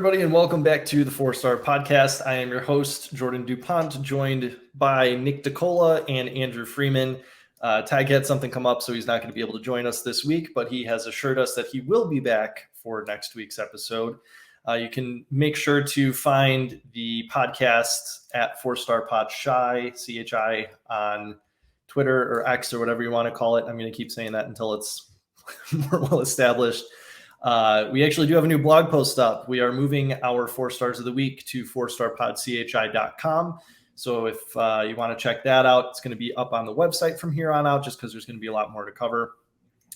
everybody, and welcome back to the 4-Star Podcast. I am your host, Jordan DuPont, joined by Nick DeCola and Andrew Freeman. Tag had something come up, so he's not going to be able to join us this week, but he has assured us that he will be back for next week's episode. You can make sure to find the podcast at 4-Star Pod Chi, CHI, on Twitter or X or whatever you want to call it. I'm going to keep saying that until it's more well established. We actually do have a new blog post up. We are moving our 4 stars of the week to 4starpodchi.com. So if you want to check that out, it's going to be up on the website from here on out, just because there's going to be a lot more to cover.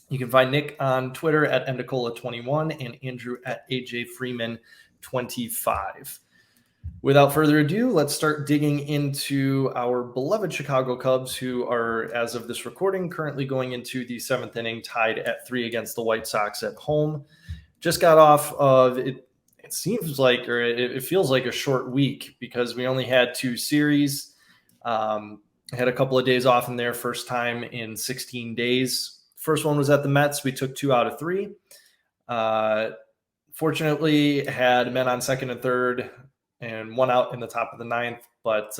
You can find Nick on Twitter at Endicola21 and Andrew at AJFreeman25. Without further ado, let's start digging into our beloved Chicago Cubs, who are, as of this recording, currently going into the 7th inning, tied at 3 against the White Sox at home. Just got off of it. It seems like, or it feels like a short week because we only had 2 series. Had a couple of days off in there, first time in 16 days. First one was at the Mets. We took 2 out of 3. Fortunately, had men on second and third and 1 out in the top of the 9th, but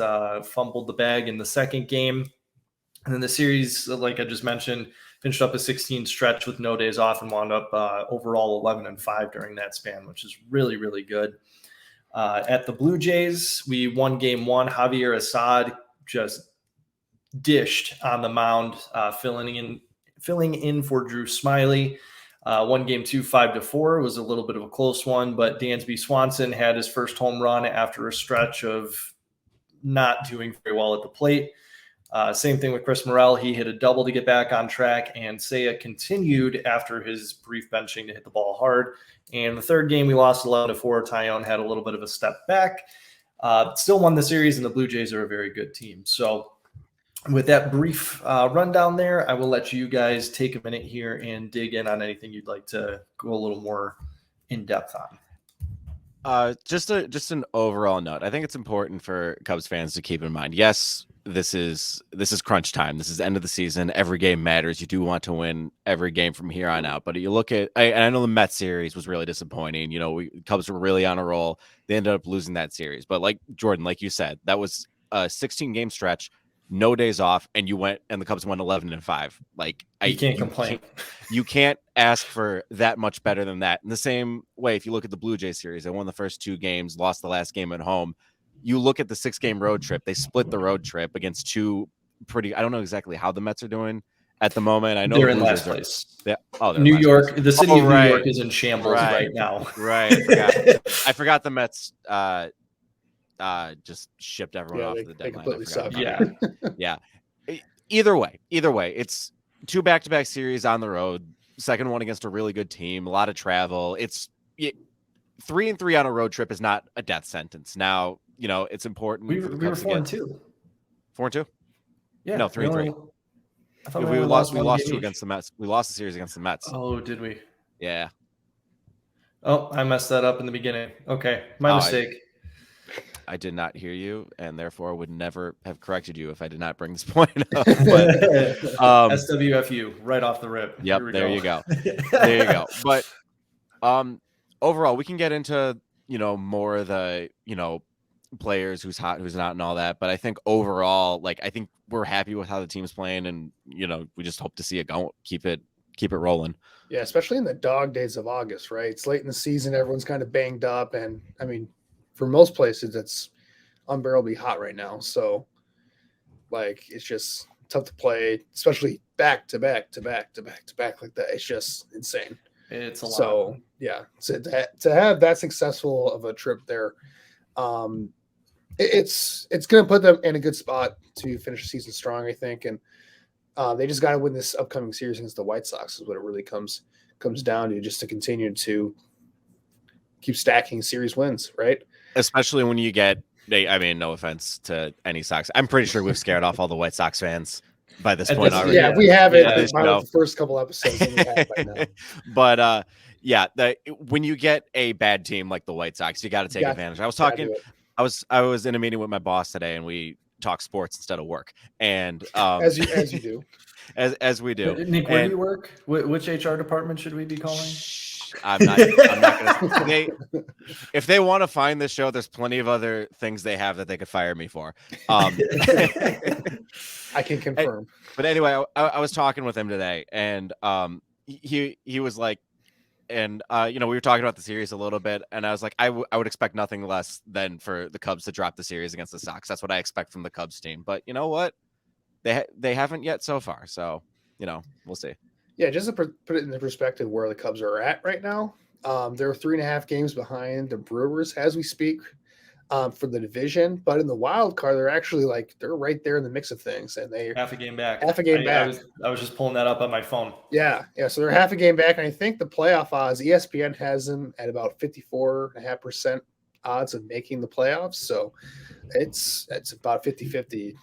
fumbled the bag in the second game. And then the series, like I just mentioned, finished up a 16 stretch with no days off and wound up overall 11-5 during that span, which is really, really good. At the Blue Jays, we won game 1. Javier Assad just dished on the mound, filling in for Drew Smyly. Won game 2, 5-4. It was a little bit of a close one, but Dansby Swanson had his first home run after a stretch of not doing very well at the plate. Same thing with Chris Morel. He hit a double to get back on track, and Seiya continued after his brief benching to hit the ball hard. And the third game, we lost 11-4. Tyone had a little bit of a step back. Still won the series, and the Blue Jays are a very good team. So with that brief rundown there, I will let you guys take a minute here and dig in on anything you'd like to go a little more in depth on. Just an overall note. I think it's important for Cubs fans to keep in mind. Yes, this is crunch time. This is the end of the season. Every game matters. You do want to win every game from here on out. But you look at, and I know the Mets series was really disappointing. You know, Cubs were really on a roll. They ended up losing that series. But like Jordan, like you said, that was a 16-game stretch. No days off, and you went, and the Cubs won 11-5. Like you can't complain. You can't ask for that much better than that. In the same way, if you look at the Blue Jays series, they won the first 2 games, lost the last game at home. You look at the 6-game road trip. They split the road trip against 2 pretty. I don't know exactly how the Mets are doing at the moment. I know they're in last place. New York. The city of New York is in shambles right now. Right. I forgot the Mets. Just shipped everyone off the deadline. Yeah. Either way, it's 2 back-to-back series on the road. Second one against a really good team. A lot of travel. 3-3 on a road trip is not a death sentence. Now, you know, it's important. We were 4-2. 4-2. Yeah. No, 3-3. We lost 2 against the Mets. We lost the series against the Mets. Oh, did we? Yeah. Oh, I messed that up in the beginning. Okay, my mistake. I did not hear you, and therefore would never have corrected you if I did not bring this point up. But, SWFU, right off the rip. Yep, there you go. There you go. But overall, we can get into, more of the, players, who's hot, who's not, and all that. But I think overall, I think we're happy with how the team's playing, and, we just hope to see it go, keep it rolling. Yeah, especially in the dog days of August, right? It's late in the season. Everyone's kind of banged up. And, I mean, for most places, it's unbearably hot right now. So, it's just tough to play, especially back to back like that. It's just insane. It's a lot. So, yeah, to have that successful of a trip there, it's going to put them in a good spot to finish the season strong, I think. And they just got to win this upcoming series against the White Sox is what it really comes down to, just to continue to keep stacking series wins, right? Especially when you get, no offense to any Sox. I'm pretty sure we've scared off all the White Sox fans by this point already. Yeah, we have it. The first couple episodes we have by now. But when you get a bad team like the White Sox, you got to take advantage. I was in a meeting with my boss today, and we talk sports instead of work. And as you do. As we do. Nick, where do you work? Which HR department should we be calling? which I'm not gonna. If they want to find this show, there's plenty of other things they have that they could fire me for. I can confirm. But anyway, I was talking with him today, and he was like, and we were talking about the series a little bit, and I was like, I would expect nothing less than for the Cubs to drop the series against the Sox. That's what I expect from the Cubs team. But you know what? They haven't yet so far. So we'll see. Yeah, just to put it in the perspective where the Cubs are at right now, they're 3.5 games behind the Brewers as we speak for the division. But in the wild card, they're actually they're right there in the mix of things, and they're half a game back. Half a game back. I was just pulling that up on my phone. Yeah. So they're half a game back, and I think the playoff odds, ESPN has them at about 54.5% odds of making the playoffs. So it's about 50-50.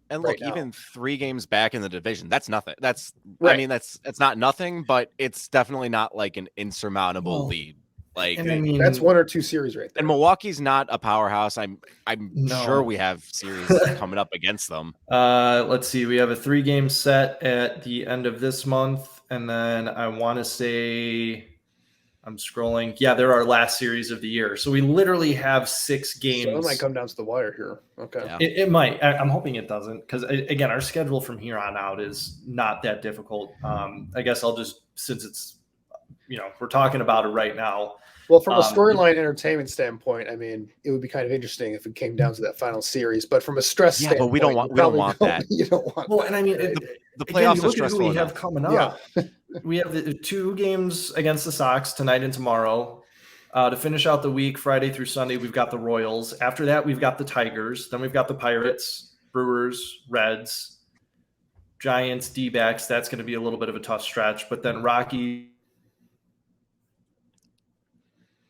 And look, even 3 games back in the division, that's nothing. That's right. I mean, that's not nothing, but it's definitely not like an insurmountable lead. Like, and I mean, that's 1 or 2 series right there. And Milwaukee's not a powerhouse. I'm sure we have series coming up against them. Let's see. We have a 3-game set at the end of this month, and then I want to say, I'm scrolling. Yeah, they're our last series of the year. So we literally have 6 games. So it might come down to the wire here. Okay. Yeah. It might. I'm hoping it doesn't, because again, our schedule from here on out is not that difficult. I guess I'll just, since it's, we're talking about it right now. Well, from a storyline entertainment standpoint, I mean, it would be kind of interesting if it came down to that final series. But from a stress standpoint, but we don't want that. You don't want. Well, and I mean, the playoffs are stressful. We have coming up. Yeah. We have the 2 games against the Sox tonight and tomorrow. To finish out the week, Friday through Sunday, we've got the Royals. After that, we've got the Tigers. Then we've got the Pirates, Brewers, Reds, Giants, D-backs. That's going to be a little bit of a tough stretch. But then Rocky.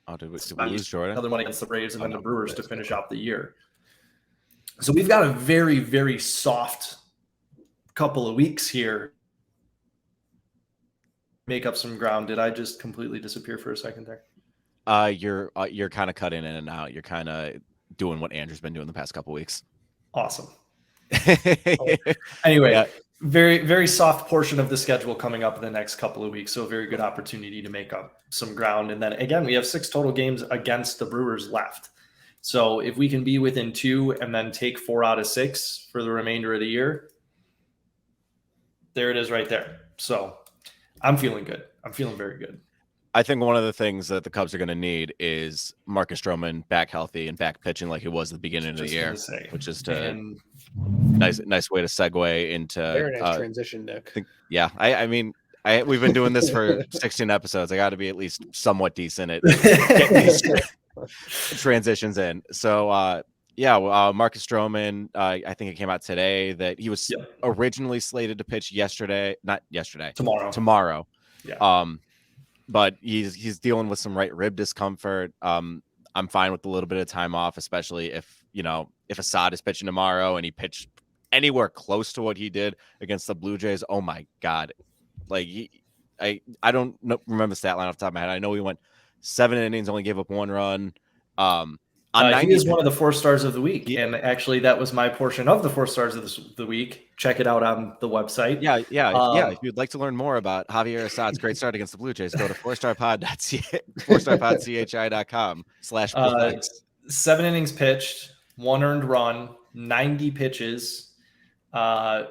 Oh, did we lose Jordan? Another one against the Braves, and then the Brewers to finish out the year. So we've got a very, very soft couple of weeks here. Make up some ground. Did I just completely disappear for a second there? You're kind of cutting in and out. You're kind of doing what Andrew's been doing the past couple weeks. Awesome. Anyway, very, very soft portion of the schedule coming up in the next couple of weeks. So a very good opportunity to make up some ground. And then again, we have 6 total games against the Brewers left. So if we can be within 2 and then take 4 out of 6 for the remainder of the year, there it is right there. So I'm feeling good. I'm feeling very good. I think one of the things that the Cubs are going to need is Marcus Stroman back healthy and back pitching like he was at the beginning of the year, which is nice way to segue into very nice transition, Nick. I mean, we've been doing this for 16 episodes. I got to be at least somewhat decent at getting these transitions in. So, Marcus Stroman, I think it came out today that he was originally slated to pitch tomorrow. Yeah. But he's dealing with some right rib discomfort. I'm fine with a little bit of time off, especially if Assad is pitching tomorrow and he pitched anywhere close to what he did against the Blue Jays. Oh my God. Like I don't remember the stat line off the top of my head. I know we went 7 innings, only gave up 1 run. He is one of the 4 stars of the week, and actually that was my portion of the 4 stars of the week. Check it out on the website. If you'd like to learn more about Javier Assad's great start against the Blue Jays, go to 4starpodchi.com/. 7 innings pitched, 1 earned run, 90 pitches, 5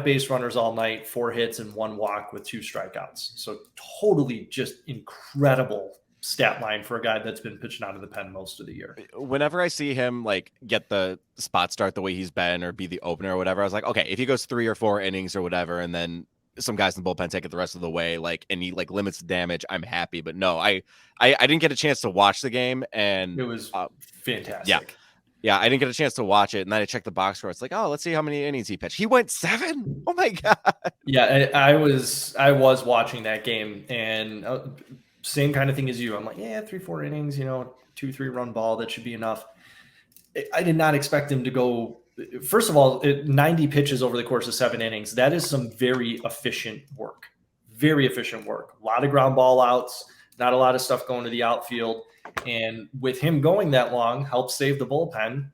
base runners all night, 4 hits and 1 walk with 2 strikeouts. So totally just incredible stat line for a guy that's been pitching out of the pen most of the year. Whenever I see him get the spot start the way he's been or be the opener or whatever, I was like, okay, if he goes 3 or 4 innings or whatever, and then some guys in the bullpen take it the rest of the way, and he limits the damage, I'm happy. But no, I didn't get a chance to watch the game, and it was fantastic. Yeah, I didn't get a chance to watch it, and then I checked the box score. It's let's see how many innings he pitched. He went 7. Oh my God. Yeah, I was watching that game, and same kind of thing as you. I'm like, 3-4 innings, 2-3 run ball, that should be enough. I did not expect him to go. First of all, 90 pitches over the course of 7 innings. That is some very efficient work. Very efficient work. A lot of ground ball outs, not a lot of stuff going to the outfield. And with him going that long, helped save the bullpen.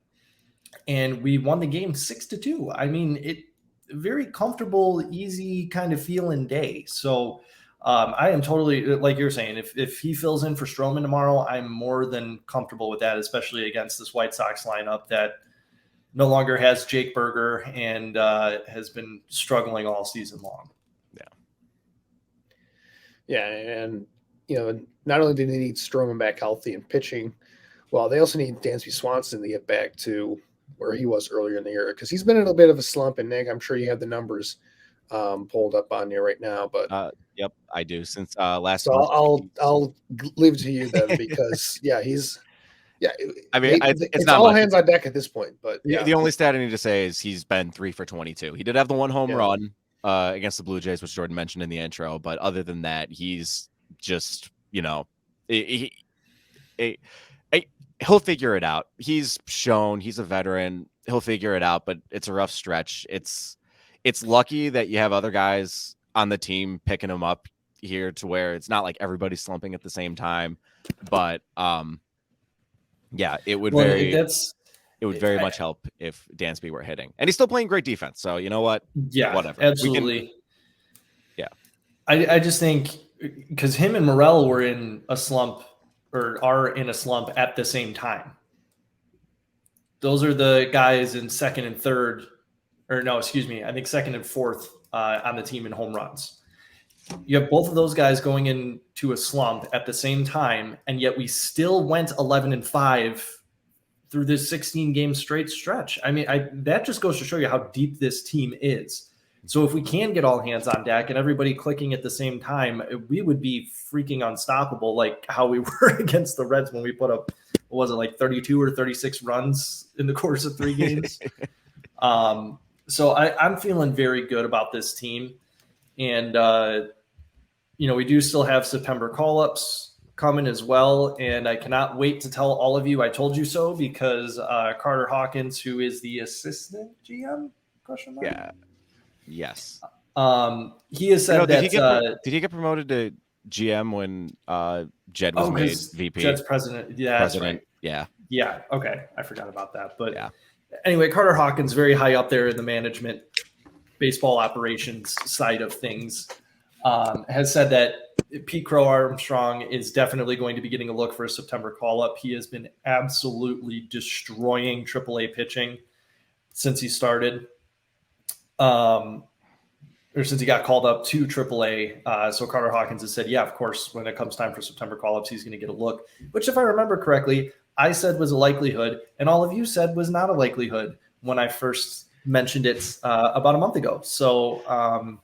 And we won the game 6-2. I mean, very comfortable, easy kind of feeling day. So I am totally, like you're saying, if he fills in for Stroman tomorrow, I'm more than comfortable with that, especially against this White Sox lineup that no longer has Jake Berger and has been struggling all season long. Yeah, and not only do they need Stroman back healthy and pitching, well, they also need Dansby Swanson to get back to where he was earlier in the year, because he's been in a bit of a slump. And Nick, I'm sure you have the numbers pulled up on you right now, but yep, I do. Since last, so I'll leave it to you then, because I mean, it's it's not all much. hands on deck at this point. But the only stat I need to say is he's been 3 for 22. He did have the one home run against the Blue Jays, which Jordan mentioned in the intro, but other than that, he's just he'll figure it out. He's shown he's a veteran. He'll figure it out, but it's a rough stretch. It's lucky that you have other guys on the team picking him up here to where it's not like everybody's slumping at the same time. But it would very much help if Dansby were hitting, and he's still playing great defense. So you know what? Yeah, whatever. Absolutely. I just think because him and Morel were in a slump or are in a slump at the same time. Those are the guys in second and third, or no, excuse me, I think second and fourth on the team in home runs. You have both of those guys going into a slump at the same time, and yet we still went 11-5 through this 16-game straight stretch. I mean, that just goes to show you how deep this team is. So if we can get all hands on deck and everybody clicking at the same time, we would be freaking unstoppable, like how we were against the Reds when we put up, what was it, like 32 or 36 runs in the course of 3 games? So I'm feeling very good about this team. And, we do still have September call-ups coming as well. And I cannot wait to tell all of you I told you so, because Carter Hawkins, who is the assistant GM, ? Yeah. Yes. He has said that. Did he get promoted to GM when Jed was made VP? Jed's president. Yeah, president. That's right. Yeah. Okay. I forgot about that. But yeah. Anyway, Carter Hawkins, very high up there in the management, baseball operations side of things, has said that Pete Crow-Armstrong is definitely going to be getting a look for a September call-up. He has been absolutely destroying AAA pitching since he started. Or since he got called up to AAA. So Carter Hawkins has said, yeah, of course, when it comes time for September call-ups, he's going to get a look, which, if I remember correctly, I said was a likelihood, and all of you said was not a likelihood when I first mentioned it about a month ago. So,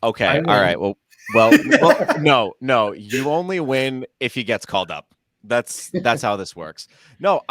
okay. All right. Well, no, you only win if he gets called up. That's how this works. Again,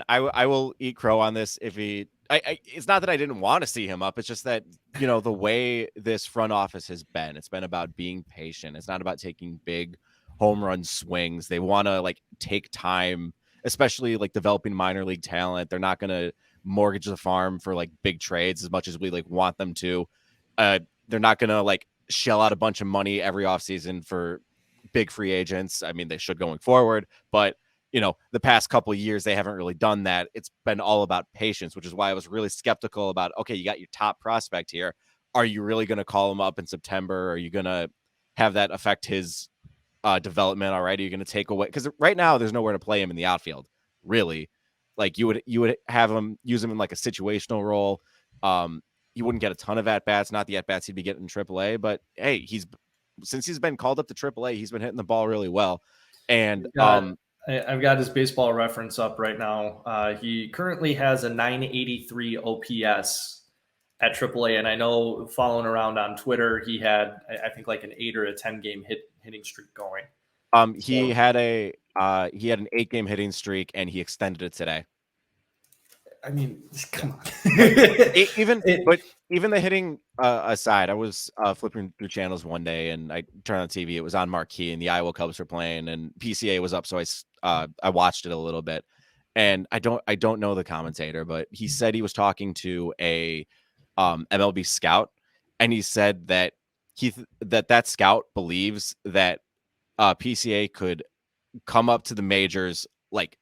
I will eat crow on this if he. It's not that I didn't want to see him up. It's just that the way this front office has been. It's been about being patient. It's not about taking big home run swings. They want to take time, especially developing minor league talent. They're not going to mortgage the farm for big trades as much as we want them to. They're not going to shell out a bunch of money every offseason for big free agents. I mean, they should going forward, but the past couple of years, they haven't really done that. It's been all about patience, which is why I was really skeptical about, okay, you got your top prospect here. Are you really going to call him up in September? Are you going to have that affect his development already? Are you going to take away? Because right now, there's nowhere to play him in the outfield, really. You would have him, use him in a situational role. He wouldn't get a ton of at-bats, not the at-bats he'd be getting in AAA. But, hey, since he's been called up to AAA, he's been hitting the ball really well. And I've got his baseball reference up right now. He currently has a 983 OPS at AAA, and I know following around on Twitter, he had I think an 8 or a 10 game hitting streak going. He had an 8 game hitting streak, and he extended it today. I mean, come on. But even the hitting aside, I was flipping through channels one day, and I turned on the TV. It was on Marquee, and the Iowa Cubs were playing, and PCA was up, so I watched it a little bit. And I don't know the commentator, but he said he was talking to a MLB scout, and he said that that scout believes that PCA could come up to the majors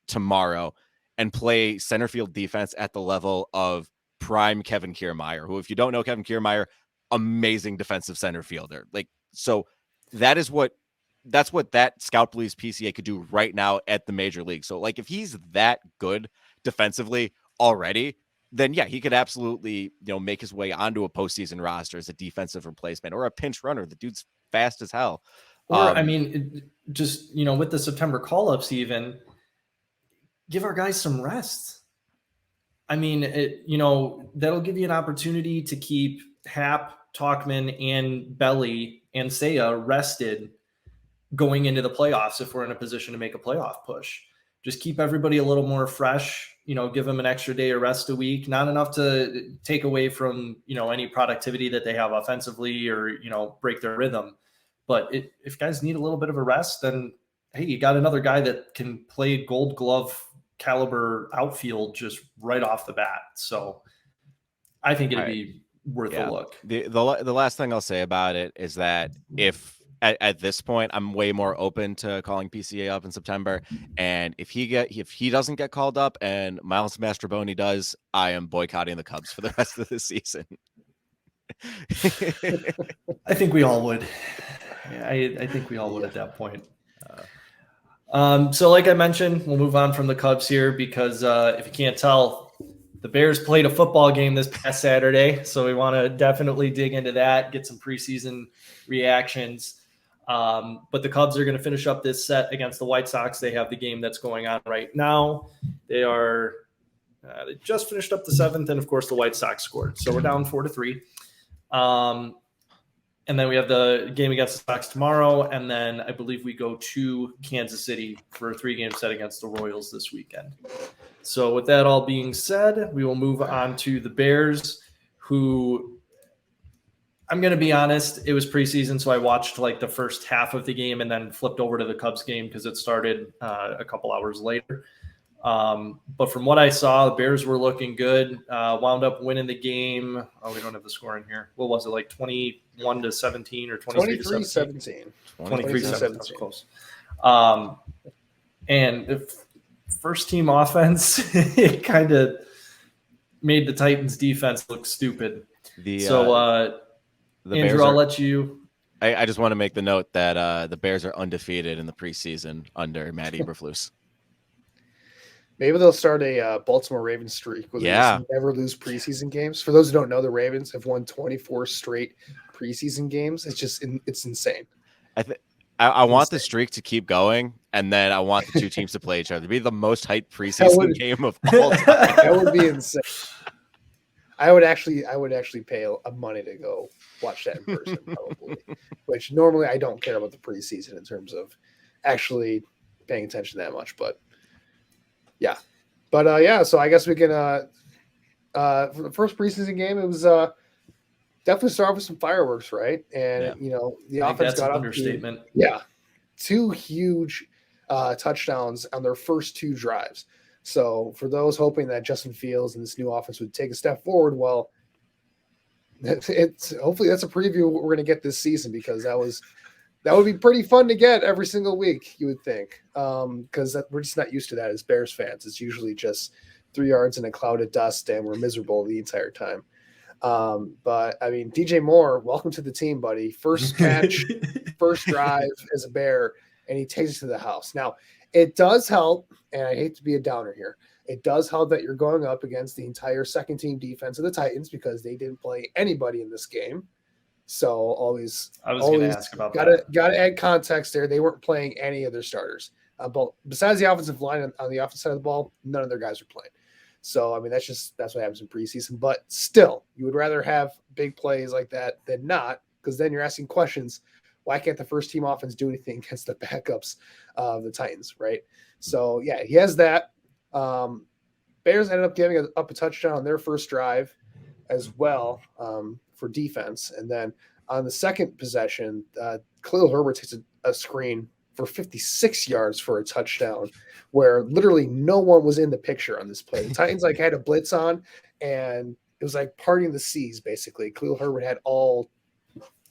tomorrow and play center field defense at the level of prime Kevin Kiermaier, who, if you don't know Kevin Kiermaier, amazing defensive center fielder. Like, so that's what that scout believes PCA could do right now at the major league. So like, if he's that good defensively already, then yeah, he could absolutely, make his way onto a postseason roster as a defensive replacement or a pinch runner. The dude's fast as hell. Or, just, with the September call-ups, even give our guys some rest. I mean, that'll give you an opportunity to keep Hap, Talkman, and Belly and Saya rested going into the playoffs if we're in a position to make a playoff push. Just keep everybody a little more fresh, give them an extra day of rest a week, not enough to take away from, any productivity that they have offensively or, break their rhythm. But if guys need a little bit of a rest, then, hey, you got another guy that can play Gold Glove caliber outfield just right off the bat. So I think it'd be worth a look. The last thing I'll say about it is that if at this point, I'm way more open to calling PCA up in September. And if he doesn't get called up and Miles Mastrobuoni does, I am boycotting the Cubs for the rest of the season. I think we all would. I think we all would at that point. So like I mentioned, we'll move on from the Cubs here because if you can't tell, the Bears played a football game this past Saturday. So we want to definitely dig into that, get some preseason reactions. But the Cubs are going to finish up this set against the White Sox. They have the game that's going on right now. They just finished up the 7th, and of course the White Sox scored. So we're down 4-3. And then we have the game against the Sox tomorrow, and then I believe we go to Kansas City for a 3-game set against the Royals this weekend. So with that all being said, we will move on to the Bears, who, I'm going to be honest, it was preseason, so I watched like the first half of the game and then flipped over to the Cubs game because it started a couple hours later. But from what I saw, the Bears were looking good, wound up winning the game. Oh, we don't have the score in here. What was it, like 21-17 or 23-17? 23-17. Close. And the first team offense, it kind of made the Titans defense look stupid. Andrew, I'll let you. I just want to make the note that the Bears are undefeated in the preseason under Matt Eberflus. Maybe they'll start a Baltimore Ravens streak where they just never lose preseason games. For those who don't know, the Ravens have won 24 straight preseason games. It's insane. I want the streak to keep going, and then I want the two teams to play each other. It'd be the most hyped preseason game of all time. That would be insane. I would actually pay a money to go watch that in person, probably. Which normally I don't care about the preseason in terms of actually paying attention that much, but yeah. But so I guess we can for the first preseason game, it was definitely start with some fireworks, right? And the offense got up. Understatement. Two huge touchdowns on their first 2 drives. So for those hoping that Justin Fields and this new offense would take a step forward, well, hopefully that's a preview of what we're going to get this season, because that would be pretty fun to get every single week, you would think, because we're just not used to that as Bears fans. It's usually just 3 yards in a cloud of dust, and we're miserable the entire time. But I mean, DJ Moore, welcome to the team, buddy. First catch, first drive as a Bear, and he takes it to the house. Now, it does help, and I hate to be a downer here, it does help that you're going up against the entire second team defense of the Titans, because they didn't play anybody in this game. So I was going to ask about that. Got to add context there. They weren't playing any of their starters. But besides the offensive line on the offensive side of the ball, none of their guys are playing. So, I mean, that's what happens in preseason. But still, you would rather have big plays like that than not, because then you're asking questions. Why can't the first team offense do anything against the backups of the Titans, right? So, yeah, he has that. Bears ended up giving up a touchdown on their first drive as well for defense. And then on the second possession, Khalil Herbert takes a screen for 56 yards for a touchdown, where literally no one was in the picture on this play. The Titans had a blitz on, and it was like parting the seas, basically. Khalil Herbert had all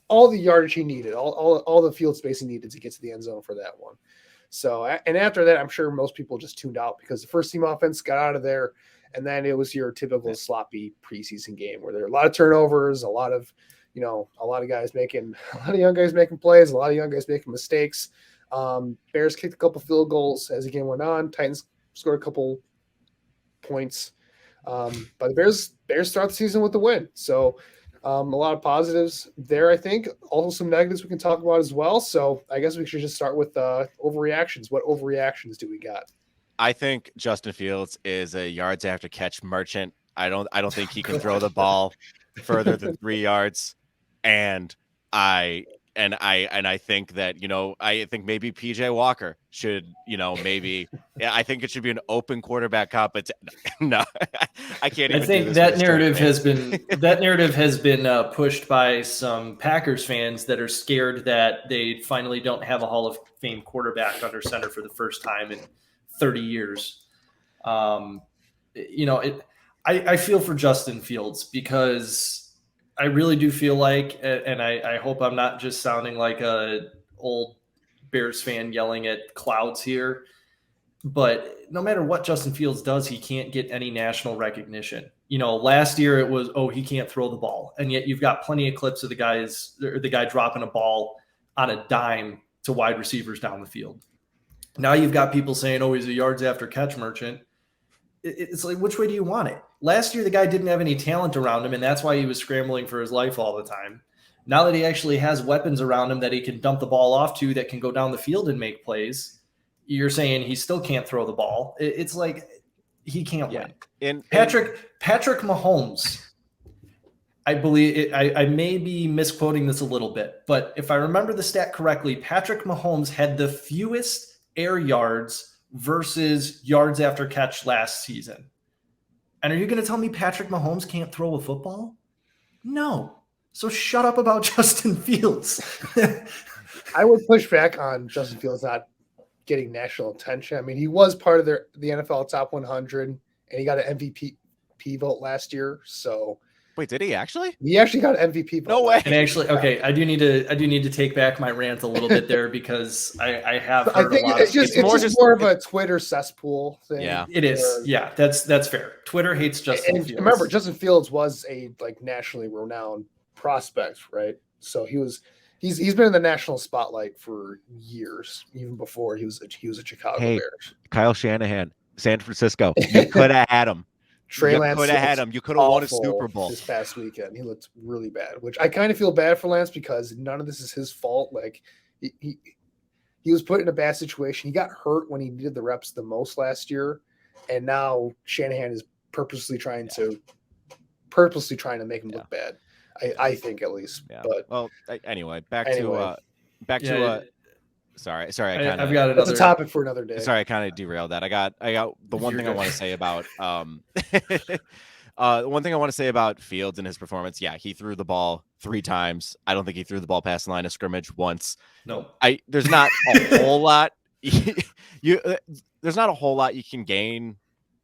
the yardage he needed, all the field space he needed to get to the end zone for that one. So, and after that, I'm sure most people just tuned out, because the first team offense got out of there, and then it was your typical sloppy preseason game where there are a lot of turnovers, a lot of a lot of young guys making plays, a lot of young guys making mistakes. Bears kicked a couple field goals as the game went on. Titans scored a couple points. But the Bears start the season with the win. So a lot of positives there, I think. Also some negatives we can talk about as well. So I guess we should just start with overreactions. What overreactions do we got? I think Justin Fields is a yards after catch merchant. I don't think he can throw the ball further than 3 yards. And I think that, I think maybe PJ Walker should, I think it should be an open quarterback competition. No, I can't even. I think that narrative has been pushed by some Packers fans that are scared that they finally don't have a Hall of Fame quarterback under center for the first time in 30 years. I feel for Justin Fields because I really do feel like, and I hope I'm not just sounding like a old Bears fan yelling at clouds here, but no matter what Justin Fields does, he can't get any national recognition. Last year it was, he can't throw the ball. And yet you've got plenty of clips of the guy dropping a ball on a dime to wide receivers down the field. Now you've got people saying, he's a yards after catch merchant. It's like, which way do you want it? Last year, the guy didn't have any talent around him, and that's why he was scrambling for his life all the time. Now that he actually has weapons around him that he can dump the ball off to that can go down the field and make plays, you're saying he still can't throw the ball. It's like he can't win. Patrick Mahomes, I believe I may be misquoting this a little bit, but if I remember the stat correctly, Patrick Mahomes had the fewest air yards versus yards after catch last season. And are you going to tell me Patrick Mahomes can't throw a football? No. So shut up about Justin Fields. I would push back on Justin Fields not getting national attention. I mean, he was part of the NFL top 100, and he got an MVP vote last year. So wait, did he actually? He actually got an MVP vote. No way. And actually, okay, I do need to take back my rant a little bit there because I have heard a lot. It's just more of a Twitter cesspool thing. Yeah, it is. Yeah, that's fair. Twitter hates Justin Fields. Remember, Justin Fields was a nationally renowned prospect, right? So he's been in the national spotlight for years, even before he was a Chicago Bears. Kyle Shanahan, San Francisco. You could have had him. Trey Lance could have had him. You could have won a Super Bowl this past weekend. He looked really bad, which I kind of feel bad for Lance because none of this is his fault. Like he was put in a bad situation. He got hurt when he needed the reps the most last year, and now Shanahan is purposely trying to make him look bad. I think at least. Yeah. But anyway, back to Sorry. I've got another. That's a topic for another day. Sorry, I kind of derailed that. I got the one thing I want to say about one thing I want to say about Fields and his performance. Yeah, he threw the ball 3 times. I don't think he threw the ball past the line of scrimmage once. No. There's not a whole lot. There's not a whole lot you can gain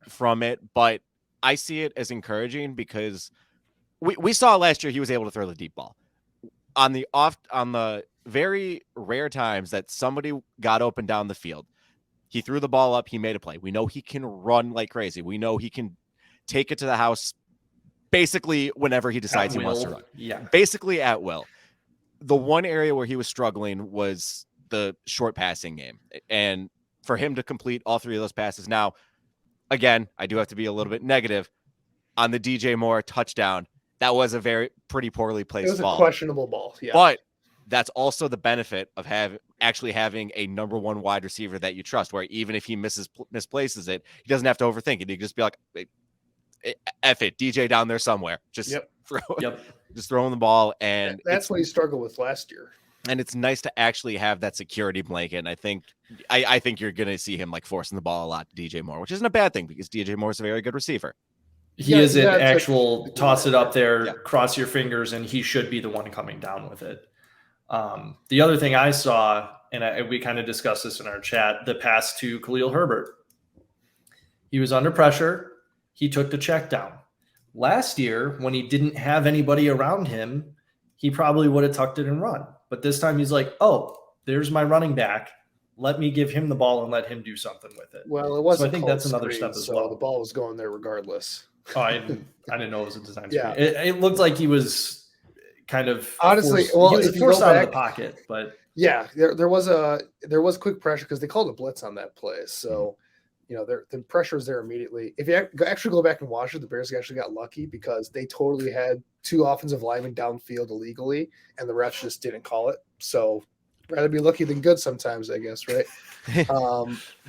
from it, but I see it as encouraging because we saw last year he was able to throw the deep ball. On the very rare times that somebody got open down the field, he threw the ball up, he made a play. We know he can run like crazy. We know he can take it to the house basically whenever he decides he wants to run. Yeah. Basically at will. The one area where he was struggling was the short passing game. And for him to complete all 3 of those passes. Now, again, I do have to be a little bit negative on the DJ Moore touchdown. That was a pretty poorly placed ball. It was a questionable ball. Yeah. But that's also the benefit of having a number 1 wide receiver that you trust, where even if he misplaces it, he doesn't have to overthink it. He can just be like, F it, DJ down there somewhere. Just just throwing the ball. And that's what he struggled with last year. And it's nice to actually have that security blanket. And I think you're going to see him like forcing the ball a lot to DJ Moore, which isn't a bad thing because DJ Moore is a very good receiver. He is an actual toss it up there, cross your fingers, and he should be the one coming down with it. The other thing I saw, and we kind of discussed this in our chat, the pass to Khalil Herbert. He was under pressure. He took the check down. Last year, when he didn't have anybody around him, he probably would have tucked it and run. But this time he's like, there's my running back. Let me give him the ball and let him do something with it. Well, it wasn't. So I think that's another step as well. The ball was going there regardless. I didn't know it was a design screen. It looked like he was kind of honestly, forced, well, he was if you forced go out of back, the pocket, but yeah, there was quick pressure because they called a blitz on that play. So, the pressure's there immediately. If you actually go back and watch it, the Bears actually got lucky because they totally had two offensive linemen downfield illegally, and the refs just didn't call it. So, rather be lucky than good sometimes, I guess, right?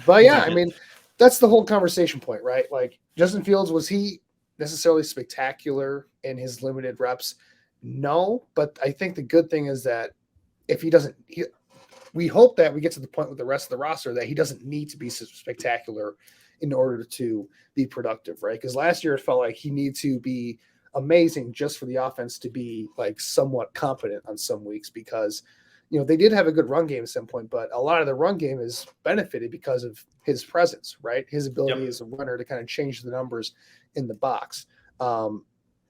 But yeah, I mean, that's the whole conversation point, right? Like Justin Fields, was he necessarily spectacular in his limited reps? No, but I think the good thing is that if he doesn't, we hope that we get to the point with the rest of the roster that he doesn't need to be spectacular in order to be productive, right? Because last year it felt like he needed to be amazing just for the offense to be like somewhat competent on some weeks because they did have a good run game at some point, but a lot of the run game is benefited because of his presence, right? His ability as a runner to kind of change the numbers in the box.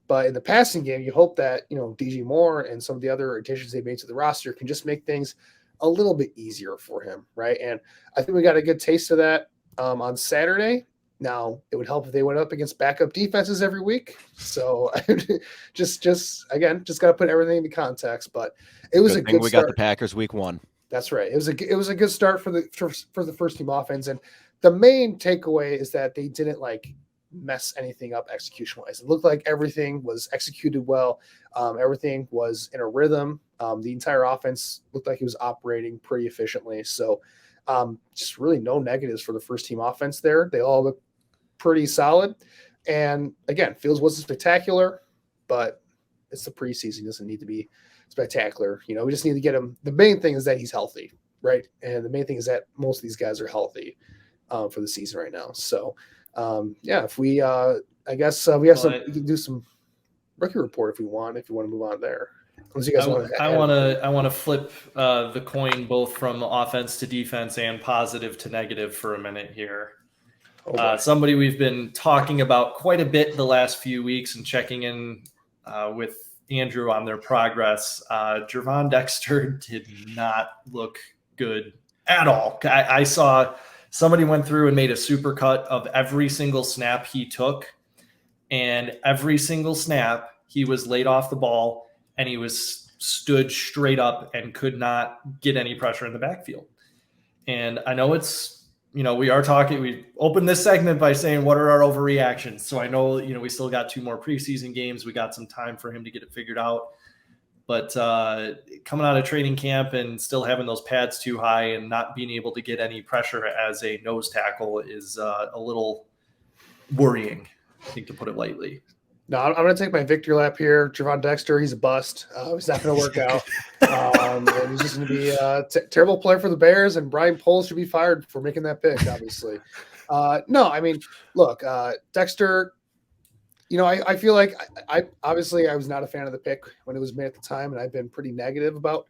But in the passing game, you hope that, DJ Moore and some of the other additions they made to the roster can just make things a little bit easier for him, right? And I think we got a good taste of that on Saturday. Now, it would help if they went up against backup defenses every week. So just got to put everything into context. But it was a good we start. got the Packers week 1. That's right. It was a good start for the first team offense. And the main takeaway is that they didn't mess anything up execution wise. It looked like everything was executed well. Everything was in a rhythm. The entire offense looked like it was operating pretty efficiently. So just really no negatives for the first team offense there. They all look pretty solid. And again, Fields wasn't spectacular, but it's the preseason. He doesn't need to be spectacular. We just need to get him. The main thing is that he's healthy, right? And the main thing is that most of these guys are healthy for the season right now. So if we, I guess we can do some rookie report if you want to move on there. Unless you guys I want to flip the coin both from offense to defense and positive to negative for a minute here. Somebody we've been talking about quite a bit the last few weeks and checking in with Andrew on their progress. Gervon Dexter did not look good at all. I saw somebody went through and made a super cut of every single snap he took, and every single snap he was laid off the ball and he was stood straight up and could not get any pressure in the backfield. And I know it's, we opened this segment by saying, what are our overreactions? So I know, we still got 2 more preseason games. We got some time for him to get it figured out. But coming out of training camp and still having those pads too high and not being able to get any pressure as a nose tackle is a little worrying, I think, to put it lightly. No, I'm going to take my victory lap here. Gervon Dexter, he's a bust. He's not going to work out. And he's just going to be a terrible player for the Bears, and Brian Poles should be fired for making that pick, obviously. No, I mean, look, Dexter, I feel like I was not a fan of the pick when it was made at the time, and I've been pretty negative about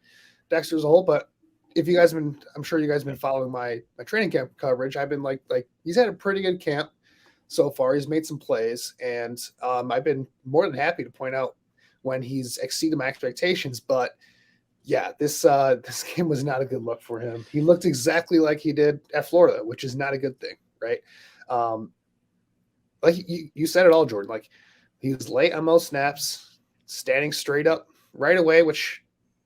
Dexter as a whole. But if you guys I'm sure you guys have been following my training camp coverage. I've been like he's had a pretty good camp so far. He's made some plays, and I've been more than happy to point out when he's exceeded my expectations. But yeah, this game was not a good look for him. He looked exactly like he did at Florida, which is not a good thing, right? Like you said it all, Jordan. Like he was late on most snaps, standing straight up right away, which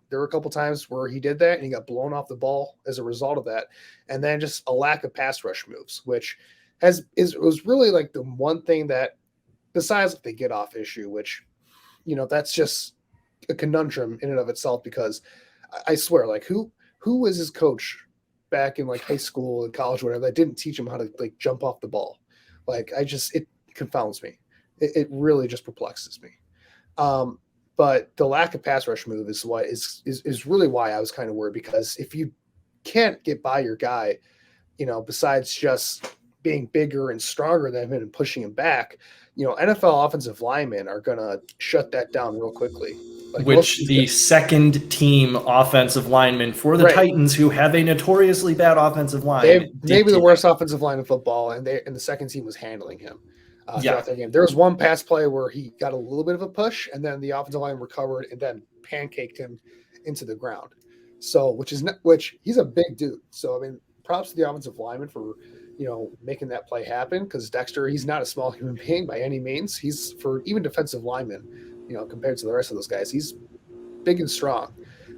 there were a couple times where he did that and he got blown off the ball as a result of that. And then just a lack of pass rush moves, which was really like the one thing that, besides the get off issue, which, that's just a conundrum in and of itself, because I swear, like who was his coach back in like high school and college, whatever, that didn't teach him how to like jump off the ball? Like it confounds me. It really just perplexes me. But the lack of pass rush move is what is really why I was kind of worried, because if you can't get by your guy, besides just being bigger and stronger than him and pushing him back, NFL offensive linemen are going to shut that down real quickly. Like which the second team offensive lineman for the Titans, who have a notoriously bad offensive line, maybe the worst offensive line in football, and the second team was handling him throughout the game. There was one pass play where he got a little bit of a push, and then the offensive line recovered and then pancaked him into the ground. So, which he's a big dude. So, I mean, props to the offensive lineman for making that play happen, because Dexter, he's not a small human being by any means. He's, for even defensive linemen, compared to the rest of those guys, he's big and strong.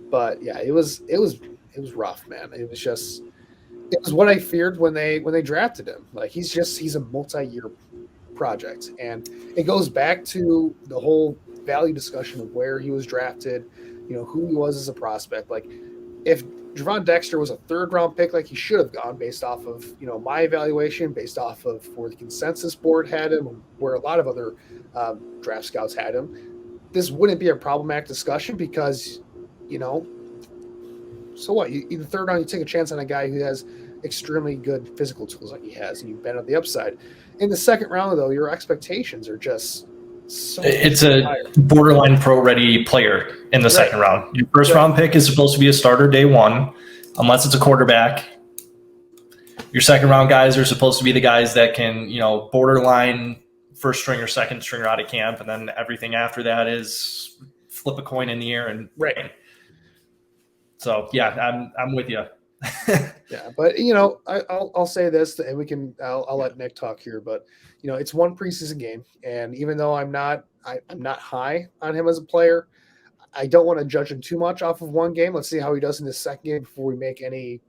But yeah, it was rough, man. It was what I feared when they drafted him. Like he's a multi-year project, and it goes back to the whole value discussion of where he was drafted, who he was as a prospect. Like if Javon Dexter was a third round pick, like he should have gone based off of my evaluation, based off of where the consensus board had him, and where a lot of other draft scouts had him, this wouldn't be a problematic discussion because so what? In the third round, you take a chance on a guy who has extremely good physical tools like he has, and you bet on the upside. In the second round, though, your expectations are just so it's a higher. Borderline pro-ready player in the second round. Your first round pick is supposed to be a starter day one, unless it's a quarterback. Your second round guys are supposed to be the guys that can, borderline first stringer, second stringer out of camp, and then everything after that is flip a coin in the air and right. So yeah, I'm with you. Yeah, but I'll say this, and I'll let Nick talk here, but it's one preseason game, and even though I'm not high on him as a player, I don't want to judge him too much off of one game. Let's see how he does in the second game before we make any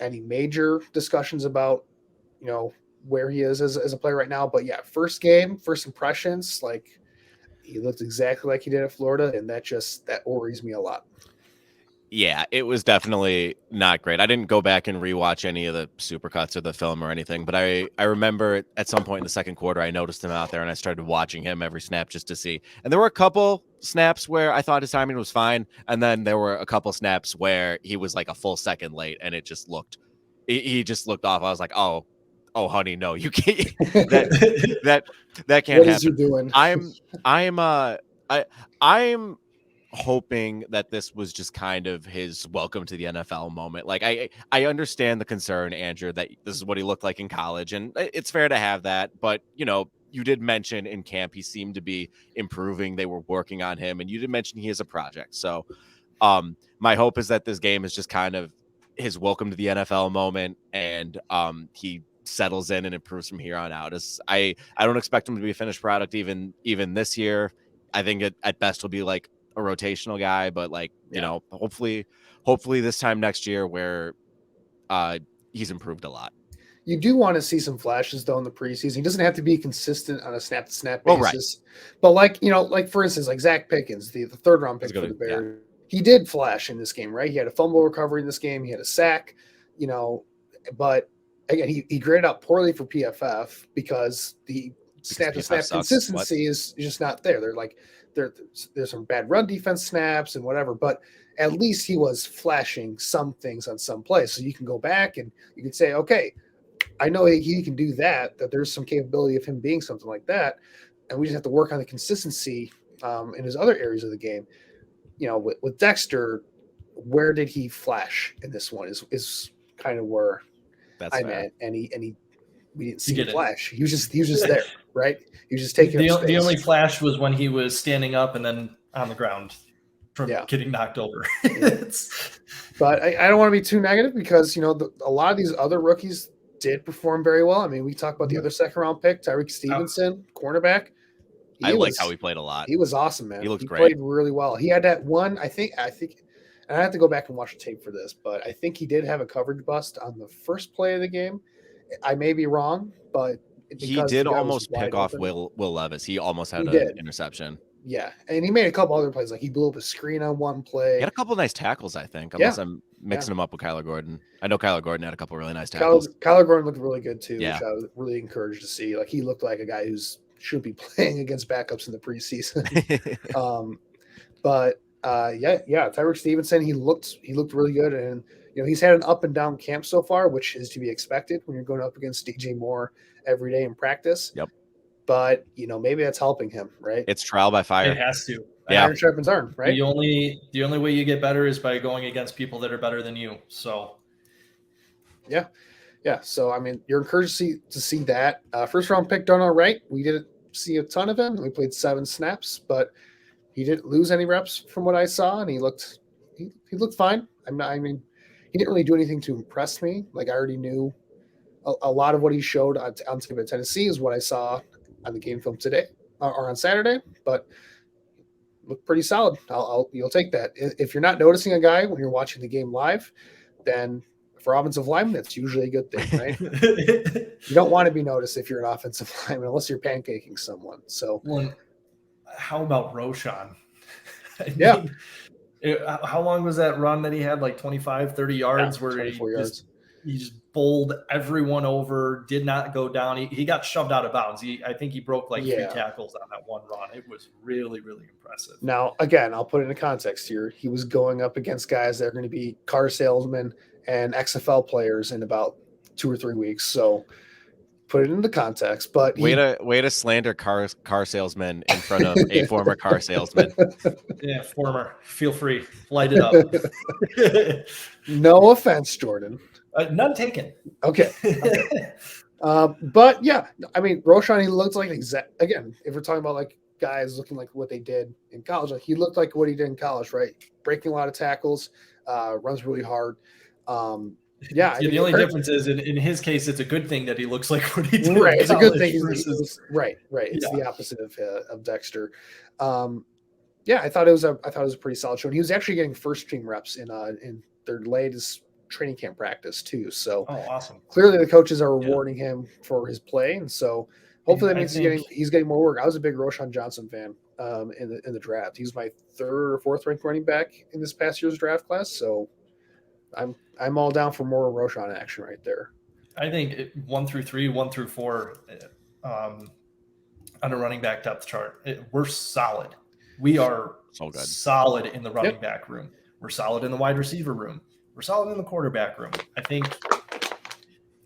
major discussions about where he is as a player right now. But yeah, first game, first impressions, like he looked exactly like he did at Florida, and that worries me a lot. Yeah, it was definitely not great. I didn't go back and rewatch any of the supercuts or the film or anything, but I remember at some point in the second quarter, I noticed him out there and I started watching him every snap just to see. And there were a couple snaps where I thought his timing was fine. And then there were a couple snaps where he was like a full second late and it just looked, he just looked off. I was like, oh, honey, no, you can't, that can't what happen. Is you doing? I'm hoping that this was just kind of his welcome to the NFL moment. Like I understand the concern, Andrew, that this is what he looked like in college, and it's fair to have that. But you did mention in camp he seemed to be improving. They were working on him, and you did mention he is a project. So, my hope is that this game is just kind of his welcome to the NFL moment, and he settles in and improves from here on out. I don't expect him to be a finished product even this year. I think at best he'll be like a rotational guy, but hopefully this time next year where he's improved a lot. You do want to see some flashes though in the preseason. He doesn't have to be consistent on a snap to snap basis. Well, right. But like for instance, like Zach Pickens, the third round pick for the Bears, he did flash in this game, right? He had a fumble recovery in this game, he had a sack, but again, he graded out poorly for PFF because the snap to snap consistency is just not there. They're like there's some bad run defense snaps and whatever, but at least he was flashing some things on some plays. So you can go back and you can say, okay, I know he can do that there's some capability of him being something like that. And we just have to work on the consistency in his other areas of the game. With Dexter, where did he flash in this one is kind of where I'm at. And we didn't see the flash. He was just there, right? He was just taking the only flash was when he was standing up and then on the ground from getting knocked over. But I don't want to be too negative because a lot of these other rookies did perform very well. I mean, we talked about the other second round pick, Tyreek Stevenson, cornerback. I liked how he played a lot. He was awesome, man. He looked great. Played really well. He had that one, I think, and I have to go back and watch the tape for this, but I think he did have a coverage bust on the first play of the game. I may be wrong, but he did almost pick off Will Levis. He almost had an interception. Yeah, and he made a couple other plays. Like he blew up a screen on one play. He had a couple of nice tackles, I think, unless I'm mixing him up with Kyler Gordon. I know Kyler Gordon had a couple of really nice tackles. Kyler Gordon looked really good too, which I was really encouraged to see. Like he looked like a guy should be playing against backups in the preseason. Tyreek Stevenson, he looked really good, and he's had an up and down camp so far, which is to be expected when you're going up against DJ Moore every day in practice. Yep. But maybe that's helping him, right? It's trial by fire. It has to. Iron sharpens iron, right? The only way you get better is by going against people that are better than you. So yeah. So I mean, you're encouraged to see that. First round pick done all right. We didn't see a ton of him. We played 7 snaps, but he didn't lose any reps from what I saw, and he looked fine. He didn't really do anything to impress me. Like I already knew a lot of what he showed on tape at Tennessee is what I saw on the game film today or on Saturday. But looked pretty solid. You'll take that. If you're not noticing a guy when you're watching the game live, then for offensive lineman, that's usually a good thing, right? You don't want to be noticed if you're an offensive lineman unless you're pancaking someone. So, how about Roshan? Yeah. How long was that run that he had? Like 25, 30 yards where 24 yards. He just bowled everyone over, did not go down. He got shoved out of bounds. I think he broke like 3 tackles on that one run. It was really, really impressive. Now, again, I'll put it into context here. He was going up against guys that are going to be car salesmen and XFL players in about 2 or 3 weeks. So put it into context. But way to slander car salesmen in front of a former car salesman. Yeah, former. Feel free. Light it up. No offense, Jordan. None taken. Okay. But yeah, I mean, Roshan, he looks like again, if we're talking about like guys looking like what they did in college, like he looked like what he did in college, right? Breaking a lot of tackles, runs really hard. The only difference is in his case, it's a good thing that he looks like what he did. Right, it's a good thing. Right. It's the opposite of Dexter. I thought it was a pretty solid show. And he was actually getting first team reps in their latest training camp practice too. So awesome. Clearly the coaches are rewarding him for his play, and so hopefully that means he's getting more work. I was a big Roshan Johnson fan in the draft. He was my 3rd or 4th ranked running back in this past year's draft class. So I'm all down for more Roshan action right there. I think 1 through 3, 1 through 4 on a running back depth chart, we're solid. We are so good. Solid in the running back room. We're solid in the wide receiver room. We're solid in the quarterback room. I think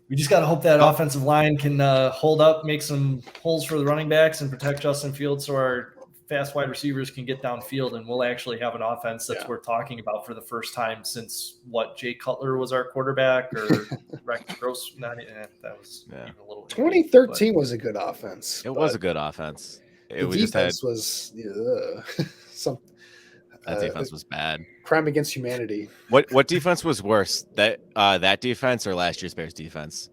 we just got to hope that offensive line can hold up, make some holes for the running backs, and protect Justin Fields so our fast wide receivers can get downfield, and we'll actually have an offense that's worth talking about for the first time since Jay Cutler was our quarterback, or Rex Gross. That was even a little. 2013 was a good offense. It was a good offense. The defense was that defense was bad. Crime against humanity. What defense was worse? That defense or last year's Bears defense?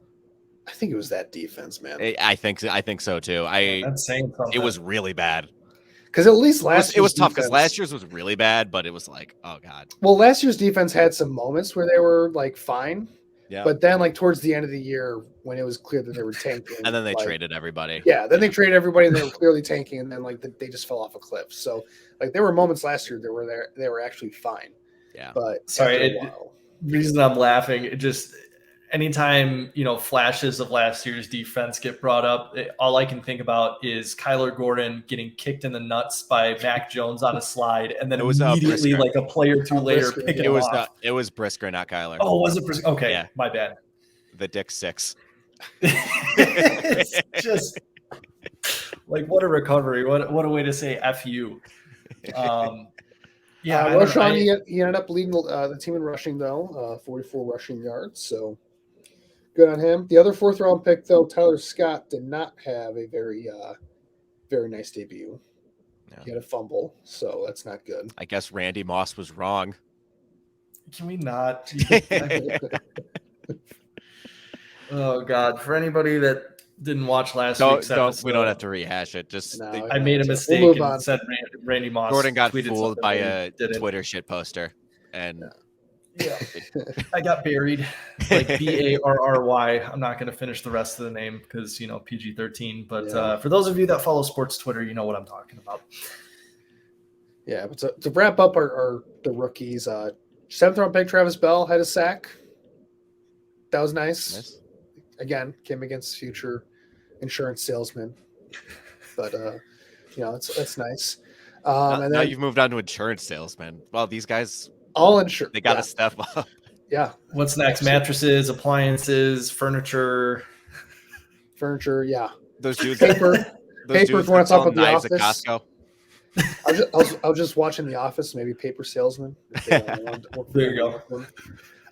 I think it was that defense, man. I think so too. That's saying something. It was really bad. Because at least it was tough because last year's was really bad, but it was like, oh god. Well, last year's defense had some moments where they were like fine. Yeah. But then like towards the end of the year when it was clear that they were tanking. And then they traded everybody. Yeah, then they traded everybody and they were clearly tanking, and then like they just fell off a cliff. So like there were moments last year that they were actually fine. Yeah. But sorry, the reason I'm laughing, it just anytime, flashes of last year's defense get brought up, all I can think about is Kyler Gordon getting kicked in the nuts by Mac Jones on a slide, and then it was immediately like a play or two later picking him off. It was Brisker, not Kyler. Oh, was it Brisker? Okay, yeah. My bad. The Dick 6. It's just like, what a recovery. What a way to say F you. Roshan, he ended up leading the team in rushing, though, 44 rushing yards. So good on him. The other 4th round pick, though, Tyler Scott, did not have a very, very nice debut. Yeah. He had a fumble, so that's not good. I guess Randy Moss was wrong. Can we not? Oh, God. For anybody that didn't watch last week's episode, we don't have to rehash it. I made a mistake and said Randy Moss. Jordan got fooled by a Twitter shit poster, and I got buried like Barry. I'm not going to finish the rest of the name because PG-13. But for those of you that follow sports Twitter, you know what I'm talking about. Yeah, but to wrap up our the rookies, 7th round pick Travis Bell had a sack. That was nice. Again, came against future insurance salesman, but that's nice. And now you've moved on to insurance salesman. Well, these guys all insured. They got to step up. Yeah. What's next? Mattresses, appliances, furniture. Yeah. Those dudes. Paper. If you want to talk about the office. At Costco. I was just watching The Office. Maybe paper salesman. There you go.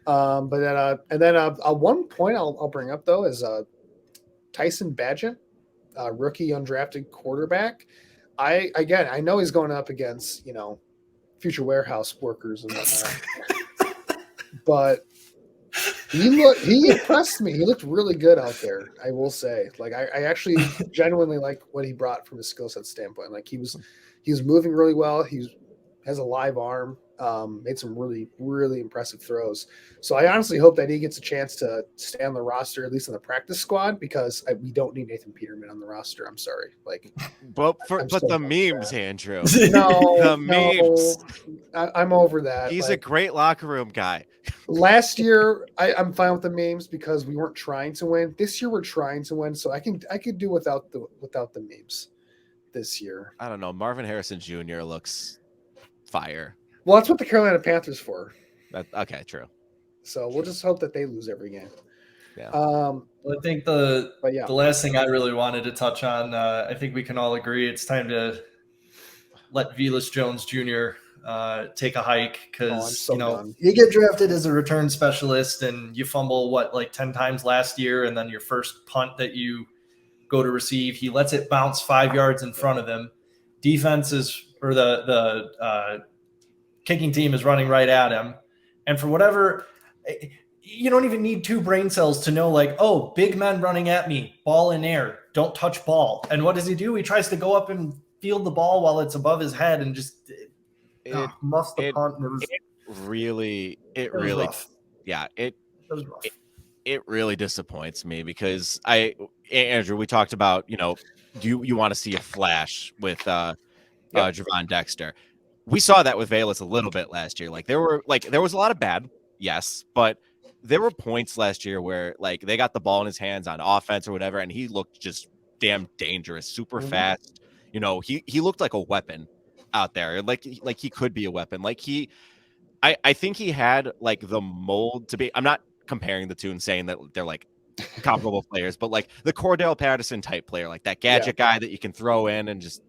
And then one point I'll bring up though is Tyson Bagent, rookie undrafted quarterback. I know he's going up against future warehouse workers and whatnot, but He impressed me. He looked really good out there, I will say. Like I actually genuinely like what he brought from a skill set standpoint. Like he was moving really well. He has a live arm. Made some really, really impressive throws. So I honestly hope that he gets a chance to stay on the roster, at least in the practice squad, because we don't need Nathan Peterman on the roster. I'm sorry. Like, But so the memes, Andrew. no, The memes. I'm over that. He's like, a great locker room guy. Last year, I'm fine with the memes because we weren't trying to win. This year, we're trying to win, so I could do without the memes this year. I don't know. Marvin Harrison Jr. looks fire. Well, that's what the Carolina Panthers for. Okay, true. So we'll just hope that they lose every game. Yeah. Well, I think the last thing I really wanted to touch on, I think we can all agree it's time to let Velus Jones Jr. Take a hike because you get drafted as a return specialist and you fumble like 10 times last year, and then your first punt that you go to receive, he lets it bounce 5 yards in front of him. The kicking team is running right at him, and for whatever, you don't even need 2 brain cells to know, like, oh, big men running at me, ball in air, don't touch ball. And what does he do? He tries to go up and field the ball while it's above his head and just muffs the punt. It really disappoints me because Andrew, we talked about, you want to see a flash with Javon Dexter. We saw that with Velus a little bit last year. Like there was a lot of bad, yes, but there were points last year where like they got the ball in his hands on offense or whatever, and he looked just damn dangerous, super fast. He looked like a weapon out there. Like he could be a weapon. Like I think he had like the mold to be. I'm not comparing the two and saying that they're like comparable players, but like the Cordell Patterson type player, like that gadget guy that you can throw in and just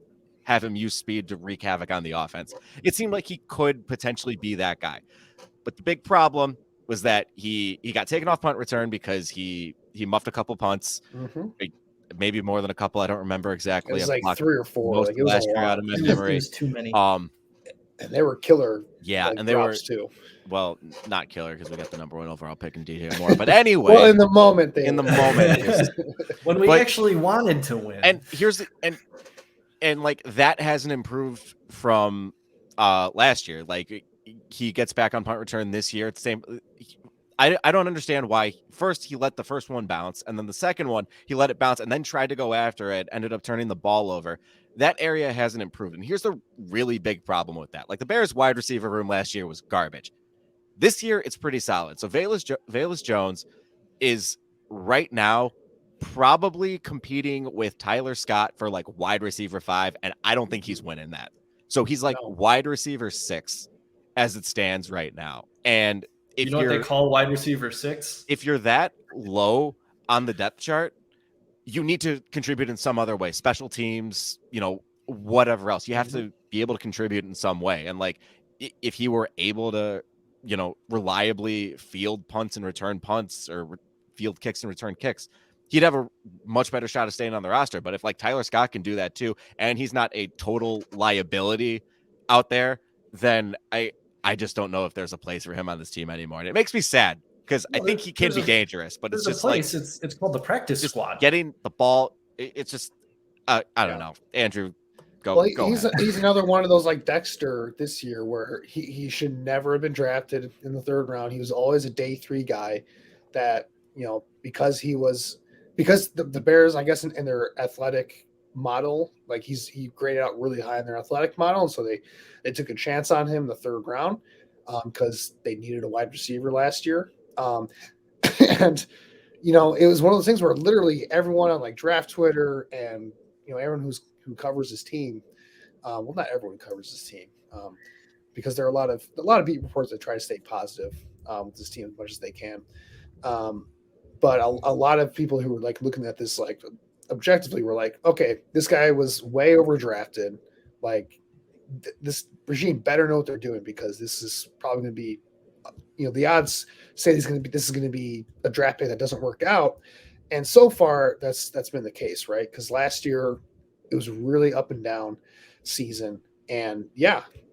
have him use speed to wreak havoc on the offense. It seemed like he could potentially be that guy. But the big problem was that he got taken off punt return because he muffed a couple punts, maybe more than a couple. I don't remember exactly. It was like 3 or 4. Like it was last year out of my memory. It was too many. And they were killer. Yeah, like, and they were too. Well, not killer because we got the number 1 overall pick in DJ Moore. But anyway, well, in the moment, when we actually wanted to win. And here's and like that hasn't improved from last year. Like he gets back on punt return this year. It's the same. I don't understand why. First, he let the first one bounce, and then the second one, he let it bounce, and then tried to go after it, ended up turning the ball over. That area hasn't improved. And here's the really big problem with that. Like the Bears wide receiver room last year was garbage. This year, it's pretty solid. So Velus Jones is right now probably competing with Tyler Scott for like wide receiver 5, and I don't think he's winning that. So he's like wide receiver 6 as it stands right now. And if you know what they call wide receiver 6? If you're that low on the depth chart, you need to contribute in some other way. Special teams, whatever else. You have to be able to contribute in some way. And like if he were able to, reliably field punts and return punts or field kicks and return kicks, he'd have a much better shot of staying on the roster. But if like Tyler Scott can do that too, and he's not a total liability out there, then I just don't know if there's a place for him on this team anymore. And it makes me sad because I think he can be dangerous, but it's just like it's called the practice squad. Getting the ball, it's just I don't know. Andrew, go. Well, go he's another one of those like Dexter this year where he should never have been drafted in the 3rd round. He was always a day 3 guy that, because the Bears, I guess in their athletic model, like he graded out really high in their athletic model, and so they took a chance on him in the 3rd round because they needed a wide receiver last year. And it was one of those things where literally everyone on like draft Twitter and everyone who covers his team, well, not everyone covers his team, because there are a lot of beat reports that try to stay positive with this team as much as they can. But a lot of people who were like looking at this like objectively were like, okay, this guy was way overdrafted. Like this regime better know what they're doing because this is probably going to be, the odds say this is going to be a draft pick that doesn't work out. And so far that's been the case, right? Because last year it was really up and down season. And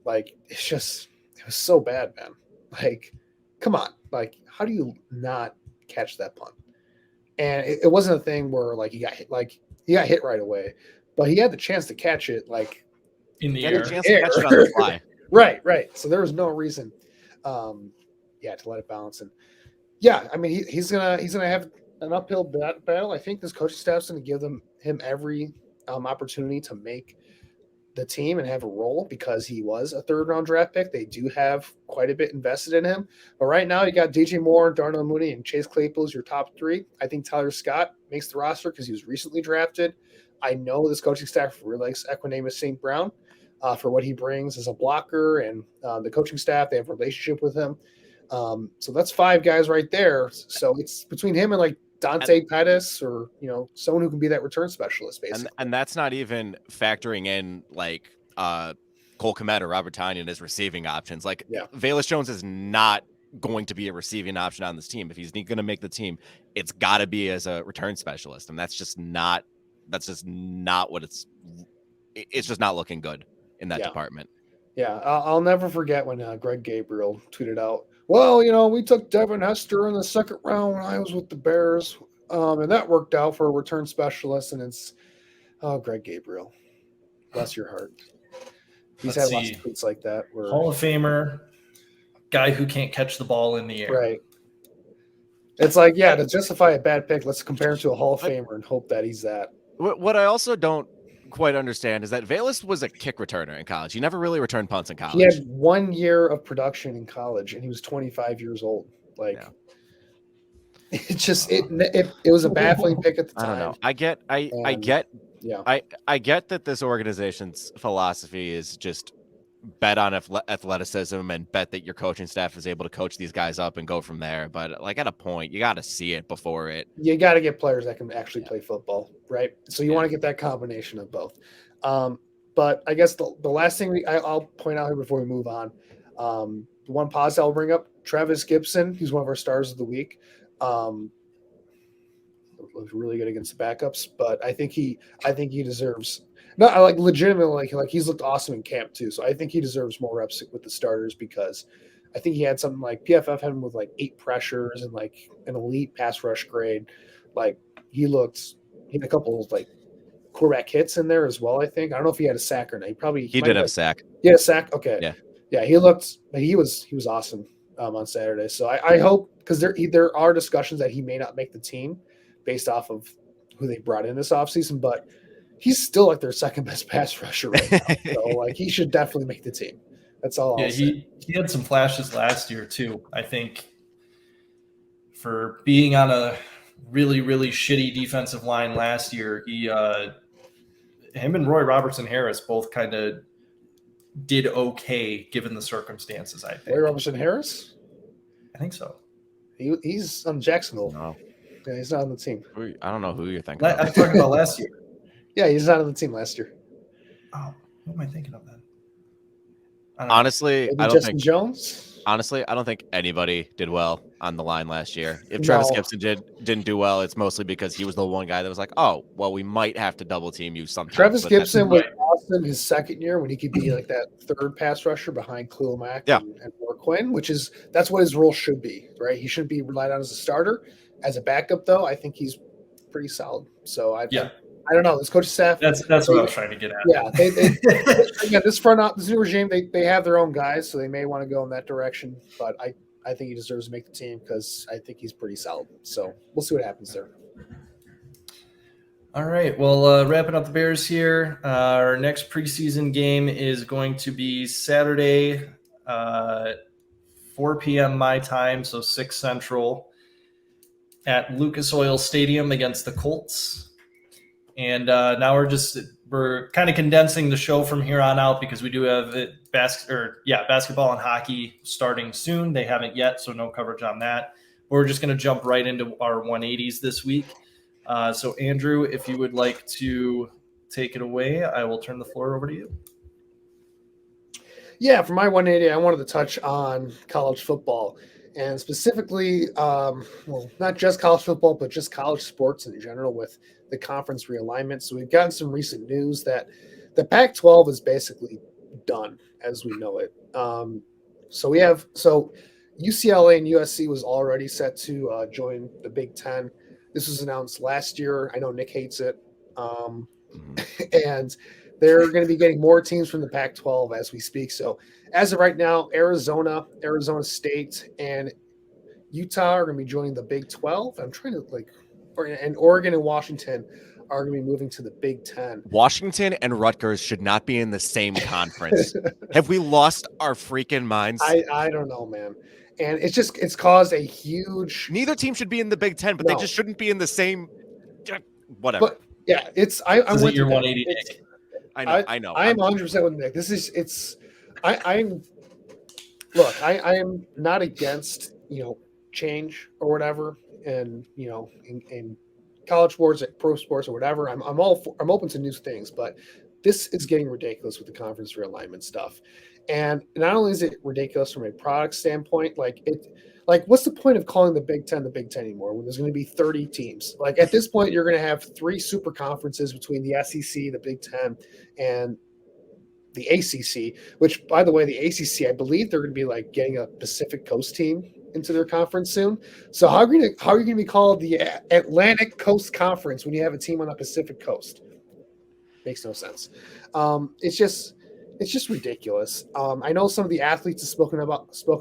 like it was so bad, man. Like, come on. Like, how do you not catch that punt. And it wasn't a thing where like he got hit right away, but he had the chance to catch it like in the He had a air. chance to catch it on the fly. Right. So there was no reason, to let it bounce. And I mean, he's gonna have an uphill battle. I think this coaching staff's gonna give him every opportunity to make the team and have a role because he was a 3rd-round draft pick. They do have quite a bit invested in him. But right now, you got DJ Moore, Darnell Mooney, and Chase Claypool as your top 3. I think Tyler Scott makes the roster because he was recently drafted. I know this coaching staff really likes Equanimeous St. Brown for what he brings as a blocker, and the coaching staff, they have a relationship with him. So that's 5 guys right there. So it's between him and like Dante Pettis or, someone who can be that return specialist, basically. And that's not even factoring in like Cole Kmet or Robert Tonyan as receiving options. Like Velus Jones is not going to be a receiving option on this team. If he's going to make the team, it's got to be as a return specialist. And that's just not what it's just not looking good in that department. Yeah, I'll never forget when Greg Gabriel tweeted out, well, we took Devin Hester in the 2nd round when I was with the Bears, and that worked out for a return specialist, and it's, Greg Gabriel. Bless your heart. He's had lots of tweets like that. Hall of Famer, guy who can't catch the ball in the air. Right. It's like, to justify a bad pick, let's compare him to a Hall of Famer and hope that he's that. What I also don't quite understand is that Velus was a kick returner in college. He never really returned punts in college. He had 1 year of production in college, and he was 25 years old. It just it was a baffling pick at the time. I don't know. I get that this organization's philosophy is just bet on athleticism and bet that your coaching staff is able to coach these guys up and go from there. But like at a point, you got to see it before it. You got to get players that can actually play football, right? So you want to get that combination of both. But I guess the last thing I'll point out here before we move on, the one positive I'll bring up, Travis Gibson, he's one of our stars of the week. Looked really good against the backups, but I think he deserves. No, I legitimately like he's looked awesome in camp too. So I think he deserves more reps with the starters because I think he had something like PFF had him with like 8 pressures and like an elite pass rush grade. Like he had a couple of like quarterback hits in there as well. I think I don't know if he had a sack or not. He did have a sack. He had a sack. Okay. Yeah. He was awesome on Saturday. So I hope because there are discussions that he may not make the team based off of who they brought in this offseason, but he's still like their 2nd best pass rusher right now. So like he should definitely make the team. That's all. I'll say. He had some flashes last year too. I think for being on a really, really shitty defensive line last year, him and Roy Robertson Harris both kind of did okay given the circumstances. I think Roy Robertson Harris. I think so. He's on Jacksonville. No. Yeah, he's not on the team. I don't know who you're thinking. I'm talking about last year. Yeah, he's not on the team last year. Oh, what am I thinking of then? Honestly, I don't Justin think Jones. Honestly, I don't think anybody did well on the line last year. If Travis Gibson didn't do well, it's mostly because he was the one guy that was like, "Oh, well, we might have to double team you sometime." Travis Gibson was awesome his 2nd year when he could be like that 3rd pass rusher behind Khalil Mack and Mark Quinn, that's what his role should be, right? He shouldn't be relied on as a starter. As a backup, though, I think he's pretty solid. So I don't know. This coaching staff. That's what I was trying to get at. Yeah, again, this new regime, they have their own guys, so they may want to go in that direction. But I think he deserves to make the team because I think he's pretty solid. So we'll see what happens there. All right. Well, wrapping up the Bears here. Our next preseason game is going to be Saturday, 4 p.m. my time, so 6 Central, at Lucas Oil Stadium against the Colts. And now we're kind of condensing the show from here on out because we do have basketball and hockey starting soon. They haven't yet, so no coverage on that. We're just going to jump right into our 180s this week. So Andrew, if you would like to take it away, I will turn the floor over to you. Yeah, for my 180, I wanted to touch on college football. And specifically, not just college football, but just college sports in general with the conference realignment. So we've gotten some recent news that the Pac-12 is basically done as we know it. UCLA and USC was already set to join the Big Ten. This was announced last year. I know Nick hates it. And they're going to be getting more teams from the Pac-12 as we speak. So as of right now, Arizona State, and Utah are going to be joining the Big 12. I'm trying to and Oregon and Washington are going to be moving to the Big 10. Washington and Rutgers should not be in the same conference. Have we lost our freaking minds? I don't know, man. And it's caused a huge. Neither team should be in the Big 10, but they just shouldn't be in the same. Whatever. But yeah, I'm with your you. 180. Nick. I know. I'm 100% with Nick. I am not against change or whatever, and in college sports, pro sports, or whatever. I'm open to new things, but this is getting ridiculous with the conference realignment stuff. And not only is it ridiculous from a product standpoint, what's the point of calling the Big Ten anymore when there's going to be 30 teams? Like at this point, you're going to have 3 super conferences between the SEC, the Big Ten, and the ACC, which, by the way, the ACC, I believe they're going to be getting a Pacific Coast team into their conference soon. So how are you going to be called the Atlantic Coast Conference when you have a team on the Pacific Coast? Makes no sense. It's just ridiculous. I know some of the athletes have spoken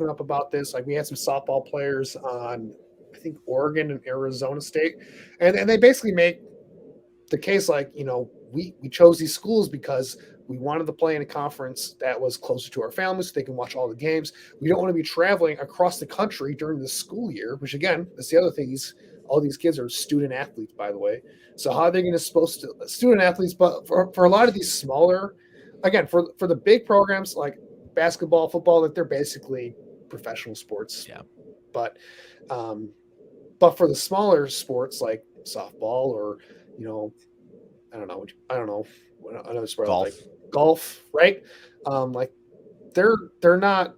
up about this. We had some softball players on, I think, Oregon and Arizona State, and they basically make the case we chose these schools because we wanted to play in a conference that was closer to our families so they can watch all the games. We don't want to be traveling across the country during the school year, which again, that's the other thing. All these kids are student athletes, by the way. So how are they going to student athletes? But for a lot of these smaller, again, for the big programs like basketball, football, that they're basically professional sports. Yeah. But for the smaller sports like softball or I don't know another sport Golf. like golf, right? They're not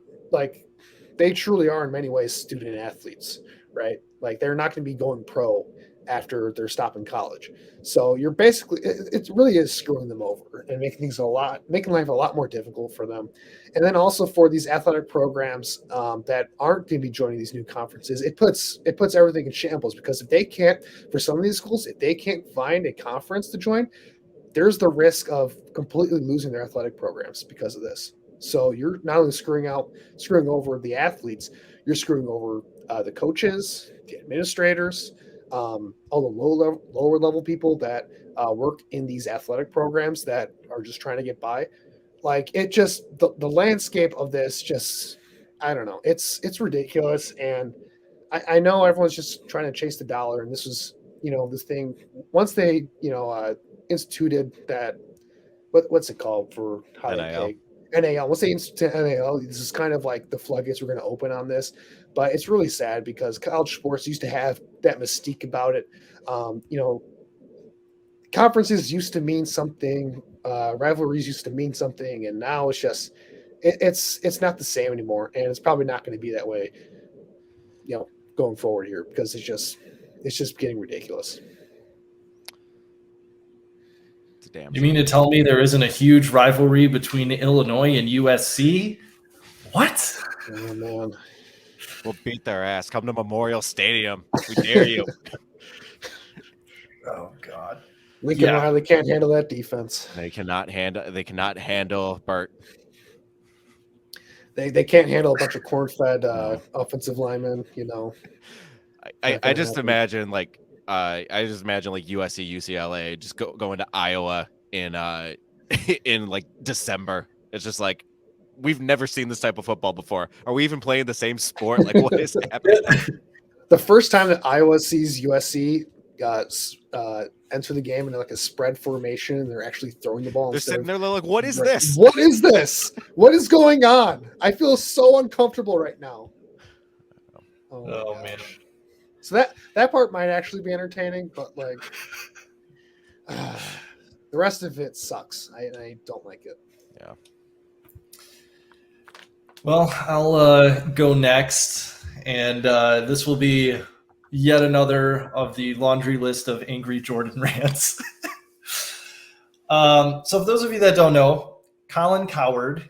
they truly are in many ways student athletes, right? They're not going to be going pro after they're stopping college. So you're basically, it really is screwing them over and making life a lot more difficult for them. And then also for these athletic programs that aren't going to be joining these new conferences, it puts everything in shambles, because for some of these schools, if they can't find a conference to join, there's the risk of completely losing their athletic programs because of this. So you're not only screwing over the athletes, you're screwing over the coaches, the administrators, all the lower level people that work in these athletic programs that are just trying to get by. The landscape of this just, I don't know. It's ridiculous. And I know everyone's just trying to chase the dollar. And this was, this thing, once they, instituted that, what's it called for how they pay? NAL. Once they institute NAL, this is kind of like the floodgates we're going to open on this. But it's really sad because college sports used to have that mystique about it. Conferences used to mean something, rivalries used to mean something, and now it's just it's not the same anymore, and it's probably not going to be that way, going forward here, because it's just getting ridiculous. You mean to tell me there isn't a huge rivalry between Illinois and USC? What? Oh, man. We'll beat their ass. Come to Memorial Stadium. We dare you. Oh, God. Lincoln Riley can't handle that defense. They cannot handle Burt. They can't handle a bunch of corn-fed offensive linemen, I just imagine USC, UCLA just going to Iowa in December. It's just we've never seen this type of football before. Are we even playing the same sport? What is happening? The first time that Iowa sees USC enter the game in a spread formation, and they're actually throwing the ball. They're sitting there what is this? What is this? What is going on? I feel so uncomfortable right now. Oh man. So that part might actually be entertaining, but the rest of it sucks. I don't like it. Yeah. Well, I'll go next, and this will be yet another of the laundry list of angry Jordan rants. So for those of you that don't know, Colin Cowherd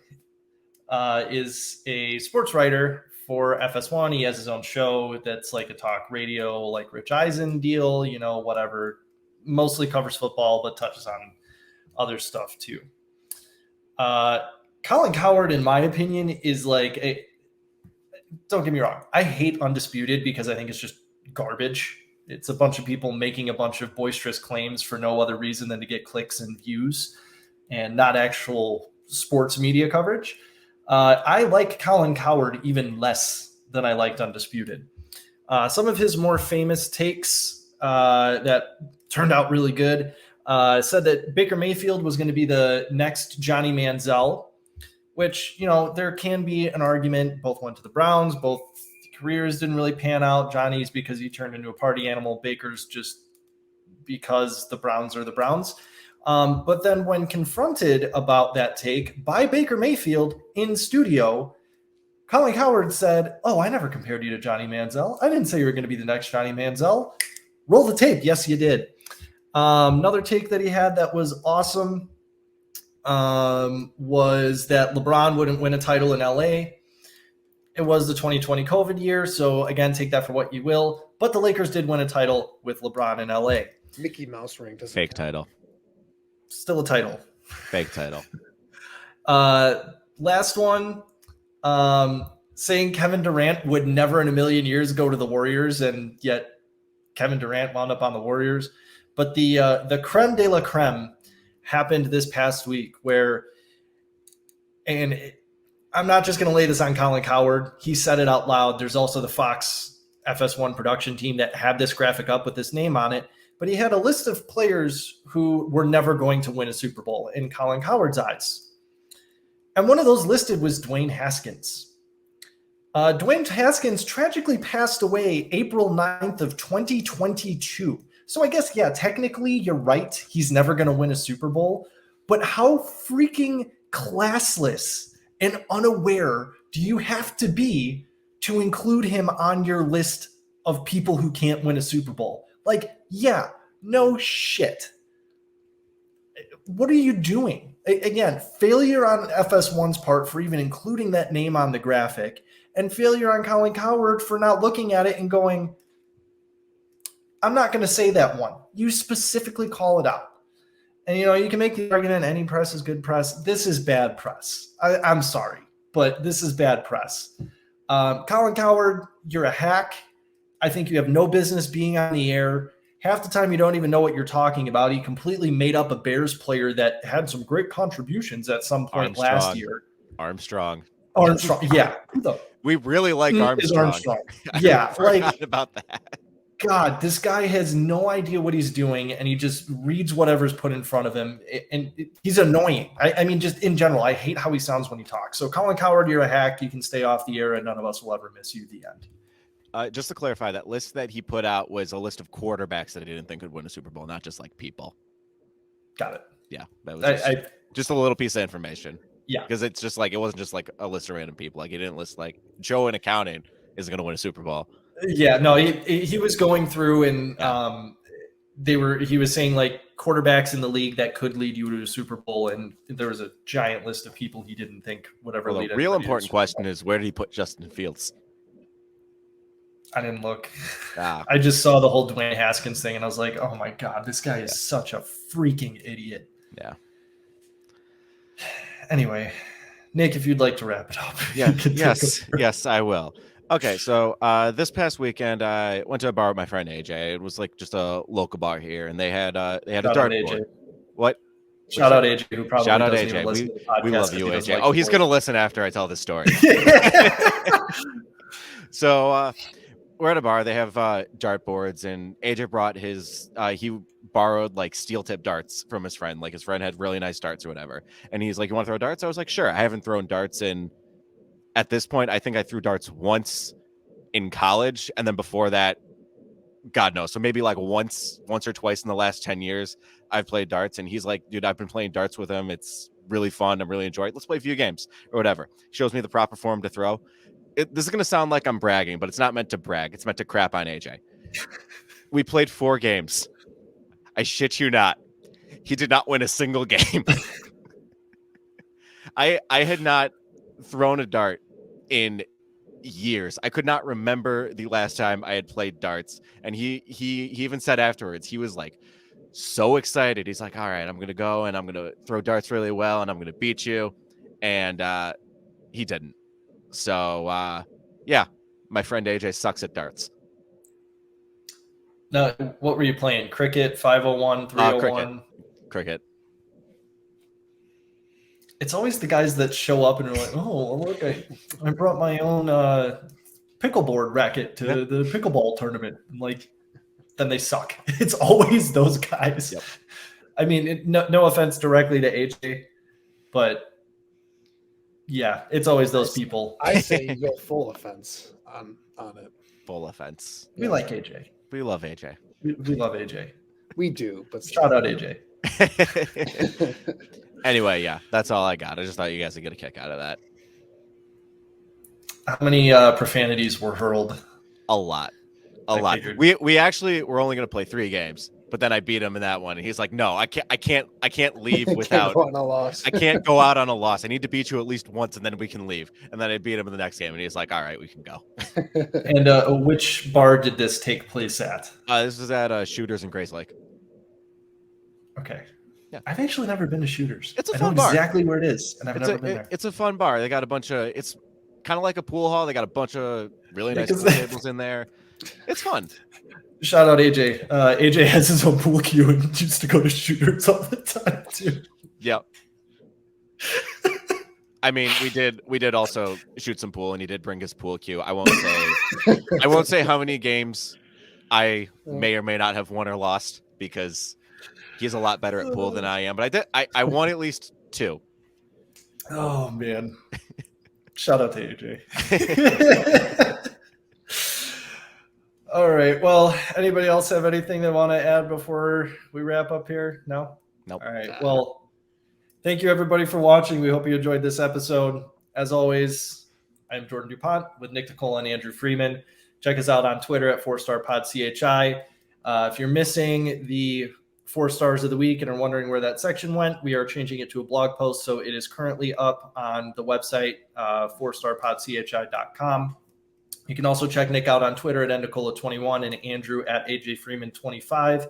is a sports writer for FS1. He has his own show that's like a talk radio, like Rich Eisen deal, whatever. Mostly covers football, but touches on other stuff too. Colin Cowherd, in my opinion, is like don't get me wrong. I hate Undisputed because I think it's just garbage. It's a bunch of people making a bunch of boisterous claims for no other reason than to get clicks and views and not actual sports media coverage. I like Colin Cowherd even less than I liked Undisputed. Some of his more famous takes that turned out really good said that Baker Mayfield was going to be the next Johnny Manziel, which, there can be an argument. Both went to the Browns. Both careers didn't really pan out. Johnny's because he turned into a party animal. Baker's just because the Browns are the Browns. But then when confronted about that take by Baker Mayfield in studio, Colin Cowherd said, "Oh, I never compared you to Johnny Manziel. I didn't say you were going to be the next Johnny Manziel. Roll the tape." Yes, you did. Another take that he had that was awesome was that LeBron wouldn't win a title in LA. It was the 2020 COVID year. So again, take that for what you will. But the Lakers did win a title with LeBron in LA. Mickey Mouse ring. Fake title. Still a title. Fake title. Last one, saying Kevin Durant would never in a million years go to the Warriors, and yet Kevin Durant wound up on the Warriors. But the creme de la creme happened this past week I'm not just going to lay this on Colin Cowherd. He said it out loud. There's also the Fox FS1 production team that had this graphic up with this name on it. But he had a list of players who were never going to win a Super Bowl in Colin Cowherd's eyes. And one of those listed was Dwayne Haskins. Dwayne Haskins tragically passed away April 9th of 2022. So I guess, yeah, technically you're right. He's never going to win a Super Bowl. But how freaking classless and unaware do you have to be to include him on your list of people who can't win a Super Bowl? Like, yeah, no shit. What are you doing? Again, failure on FS1's part for even including that name on the graphic, and failure on Colin Cowherd for not looking at it and going, I'm not going to say that one. You specifically call it out. And, you can make the argument any press is good press. This is bad press. I'm sorry, but this is bad press. Colin Cowherd, you're a hack. I think you have no business being on the air. Half the time you don't even know what you're talking about. He completely made up a Bears player that had some great contributions at some point last year. Armstrong. Yeah. We really like Armstrong. Yeah. Like about that. God, this guy has no idea what he's doing, and he just reads whatever's put in front of him, and he's annoying. I mean, just in general, I hate how he sounds when he talks. So Colin Cowherd, you're a hack. You can stay off the air, and none of us will ever miss you. The end. Just to clarify, that list that he put out was a list of quarterbacks that I didn't think would win a Super Bowl, not just like people. Got it. Yeah, that was just a little piece of information. Yeah, because it's just like it wasn't just like a list of random people. Like he didn't list like Joe in accounting isn't going to win a Super Bowl. Yeah, no, he was going through and he was saying like quarterbacks in the league that could lead you to a Super Bowl, and there was a giant list of people he didn't think would ever lead. The real important question is, where did he put Justin Fields? I didn't look. I just saw the whole Dwayne Haskins thing, and I was like, oh my God, this guy is such a freaking idiot. Yeah. Anyway, Nick, if you'd like to wrap it up. Yeah. Yes, I will. Okay, so this past weekend I went to a bar with my friend AJ. It was like just a local bar here, and they had a dartboard. What? Shout out AJ, who probably shout out doesn't AJ. even listen to the podcast. We love you, AJ. Like he's gonna listen after I tell this story. So we're at a bar. They have dartboards, and AJ brought his. He borrowed like steel tip darts from his friend. Like his friend had really nice darts or whatever, and he's like, "You want to throw darts?" I was like, "Sure." I haven't thrown darts in. At this point, I think I threw darts once in college, and then before that, God knows. So maybe like once or twice in the last 10 years, I've played darts. And he's like, dude, I've been playing darts with him. It's really fun. I'm really enjoying it. Let's play a few games or whatever. Shows me the proper form to throw. This is going to sound like I'm bragging, but it's not meant to brag. It's meant to crap on AJ. We played 4 games. I shit you not. He did not win a single game. I had not thrown a dart in years. I could not remember the last time I had played darts. And he even said afterwards, he was like so excited. He's like, all right, I'm going to go and I'm going to throw darts really well and I'm going to beat you. And he didn't. So, yeah, my friend AJ sucks at darts. Now, what were you playing? Cricket, 501, 301? Cricket. It's always the guys that show up and are like, oh, look, I brought my own pickleboard racket to the pickleball tournament. Like, then they suck. It's always those guys. Yep. I mean, no offense directly to AJ, but yeah, it's always those people. I say you go full offense on it. Full offense. We like AJ. We love AJ. We love AJ. We do, but shout out AJ. Anyway, yeah, that's all I got. I just thought you guys would get a kick out of that. How many profanities were hurled? A lot. We actually were only going to play 3 games, but then I beat him in that one, and he's like, "No, I can't leave without go on a loss. I can't go out on a loss. I need to beat you at least once, and then we can leave." And then I beat him in the next game, and he's like, "All right, we can go." And which bar did this take place at? This was at Shooters in Grace Lake. Okay. Yeah. I've actually never been to Shooters. It's a I fun know bar. Exactly where it is, and I've never been there. It's a fun bar. They got a bunch of. It's kind of like a pool hall. They got a bunch of really nice pool tables in there. It's fun. Shout out AJ. AJ has his own pool cue and used to go to Shooters all the time too. Yep. I mean, we did also shoot some pool, and he did bring his pool cue. I won't say how many games I may or may not have won or lost because he's a lot better at pool than I am. But I won at least 2. Oh man. Shout out to AJ. All right. Well, anybody else have anything they want to add before we wrap up here? No? Nope. All right. Well, thank you everybody for watching. We hope you enjoyed this episode. As always, I'm Jordan DuPont with Nick Nicola and Andrew Freeman. Check us out on Twitter at 4StarPodCHI. If you're missing the 4 stars of the week and are wondering where that section went, we are changing it to a blog post. So it is currently up on the website, 4starpodchi.com. You can also check Nick out on Twitter at Endicola21 and Andrew at AJFreeman25.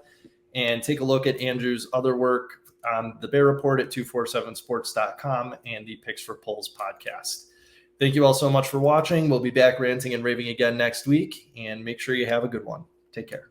And take a look at Andrew's other work on the Bear Report at 247sports.com and the Picks for Polls podcast. Thank you all so much for watching. We'll be back ranting and raving again next week. And make sure you have a good one. Take care.